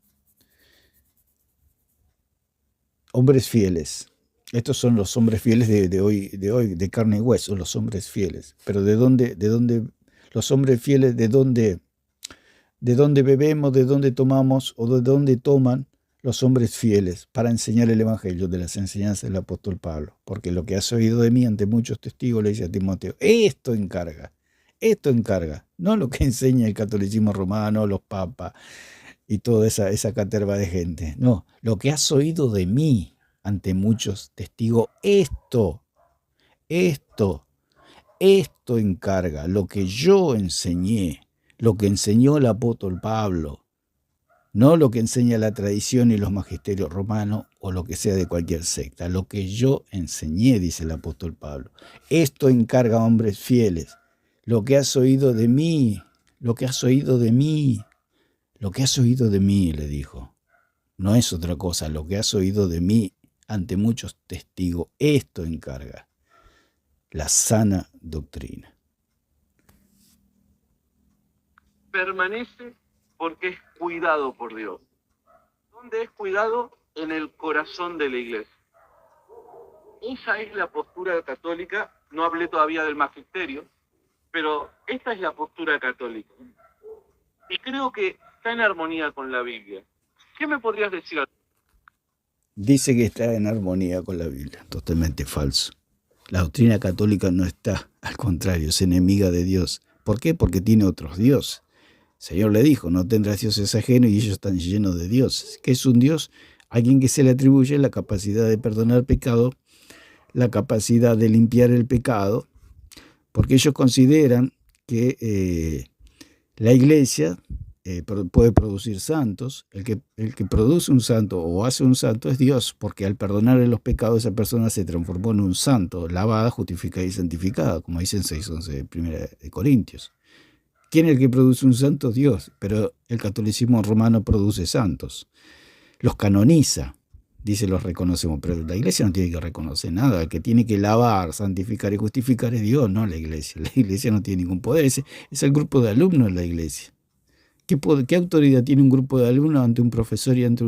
Hombres fieles. Estos son los hombres fieles de hoy, de carne y hueso, los hombres fieles. Pero ¿de dónde los hombres fieles, de dónde bebemos, de dónde tomamos o de dónde toman los hombres fieles para enseñar el evangelio? De las enseñanzas del apóstol Pablo? Porque lo que has oído de mí ante muchos testigos, le dice a Timoteo, esto encarga, no lo que enseña el catolicismo romano, los papas y toda esa caterva de gente. No, lo que has oído de mí ante muchos testigos, esto encarga, lo que yo enseñé, lo que enseñó el apóstol Pablo, no lo que enseña la tradición y los magisterios romanos o lo que sea de cualquier secta, lo que yo enseñé, dice el apóstol Pablo. Esto encarga a hombres fieles, lo que has oído de mí, lo que has oído de mí, le dijo. No es otra cosa, lo que has oído de mí ante muchos testigos, esto encarga la sana doctrina. Permanece porque es cuidado por Dios. ¿Dónde es cuidado? En el corazón de la iglesia. Esa es la postura católica. No hablé todavía del magisterio, pero esta es la postura católica. Y creo que está en armonía con la Biblia. ¿Qué me podrías decir? Dice que está en armonía con la Biblia. Totalmente falso. La doctrina católica no está, al contrario, es enemiga de Dios. ¿Por qué? Porque tiene otros dioses. El Señor le dijo, no tendrás dioses ajenos, y ellos están llenos de dioses. ¿Qué es un Dios? Alguien que se le atribuye la capacidad de perdonar pecado, la capacidad de limpiar el pecado, porque ellos consideran que la iglesia puede producir santos. El que produce un santo o hace un santo es Dios, porque al perdonarle los pecados esa persona se transformó en un santo, lavada, justificada y santificada, como dice en 6:11 de 1 de Corintios. ¿Quién es el que produce un santo? Dios, pero el catolicismo romano produce santos. Los canoniza, dice los reconocemos, pero la iglesia no tiene que reconocer nada. El que tiene que lavar, santificar y justificar es Dios, no la iglesia. La iglesia no tiene ningún poder, es el grupo de alumnos de la iglesia. ¿Qué autoridad tiene un grupo de alumnos ante un profesor y ante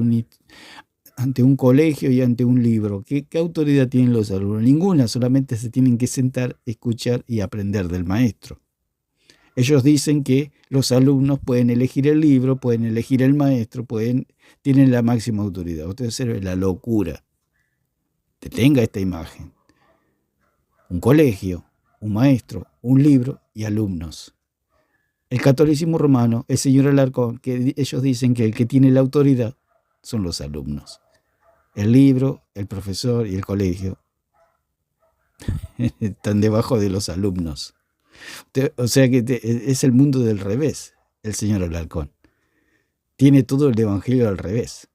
un colegio y ante un libro? ¿Qué autoridad tienen los alumnos? Ninguna, solamente se tienen que sentar, escuchar y aprender del maestro. Ellos dicen que los alumnos pueden elegir el libro, pueden elegir el maestro, tienen la máxima autoridad. Usted observe la locura. Detenga esta imagen. Un colegio, un maestro, un libro y alumnos. El catolicismo romano, el señor Alarcón, que ellos dicen que el que tiene la autoridad son los alumnos. El libro, el profesor y el colegio están debajo de los alumnos. O sea que es el mundo del revés, el señor Alarcón. Tiene todo el evangelio al revés.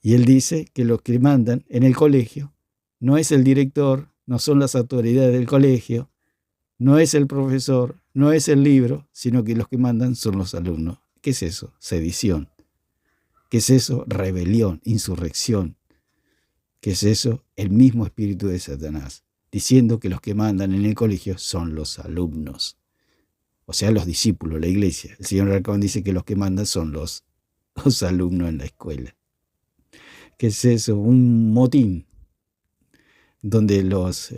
Y él dice que los que mandan en el colegio no es el director, no son las autoridades del colegio, no es el profesor, no es el libro, sino que los que mandan son los alumnos. ¿Qué es eso? Sedición. ¿Qué es eso? Rebelión, insurrección. ¿Qué es eso? El mismo espíritu de Satanás, diciendo que los que mandan en el colegio son los alumnos. O sea, los discípulos, la iglesia. El señor Alarcón dice que los que mandan son los alumnos en la escuela. ¿Qué es eso? Un motín donde los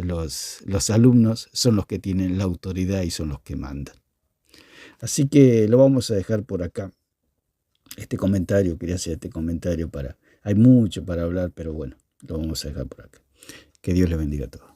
alumnos son los que tienen la autoridad y son los que mandan. Así que lo vamos a dejar por acá. Quería hacer este comentario hay mucho para hablar, pero bueno, lo vamos a dejar por acá. Que Dios les bendiga a todos.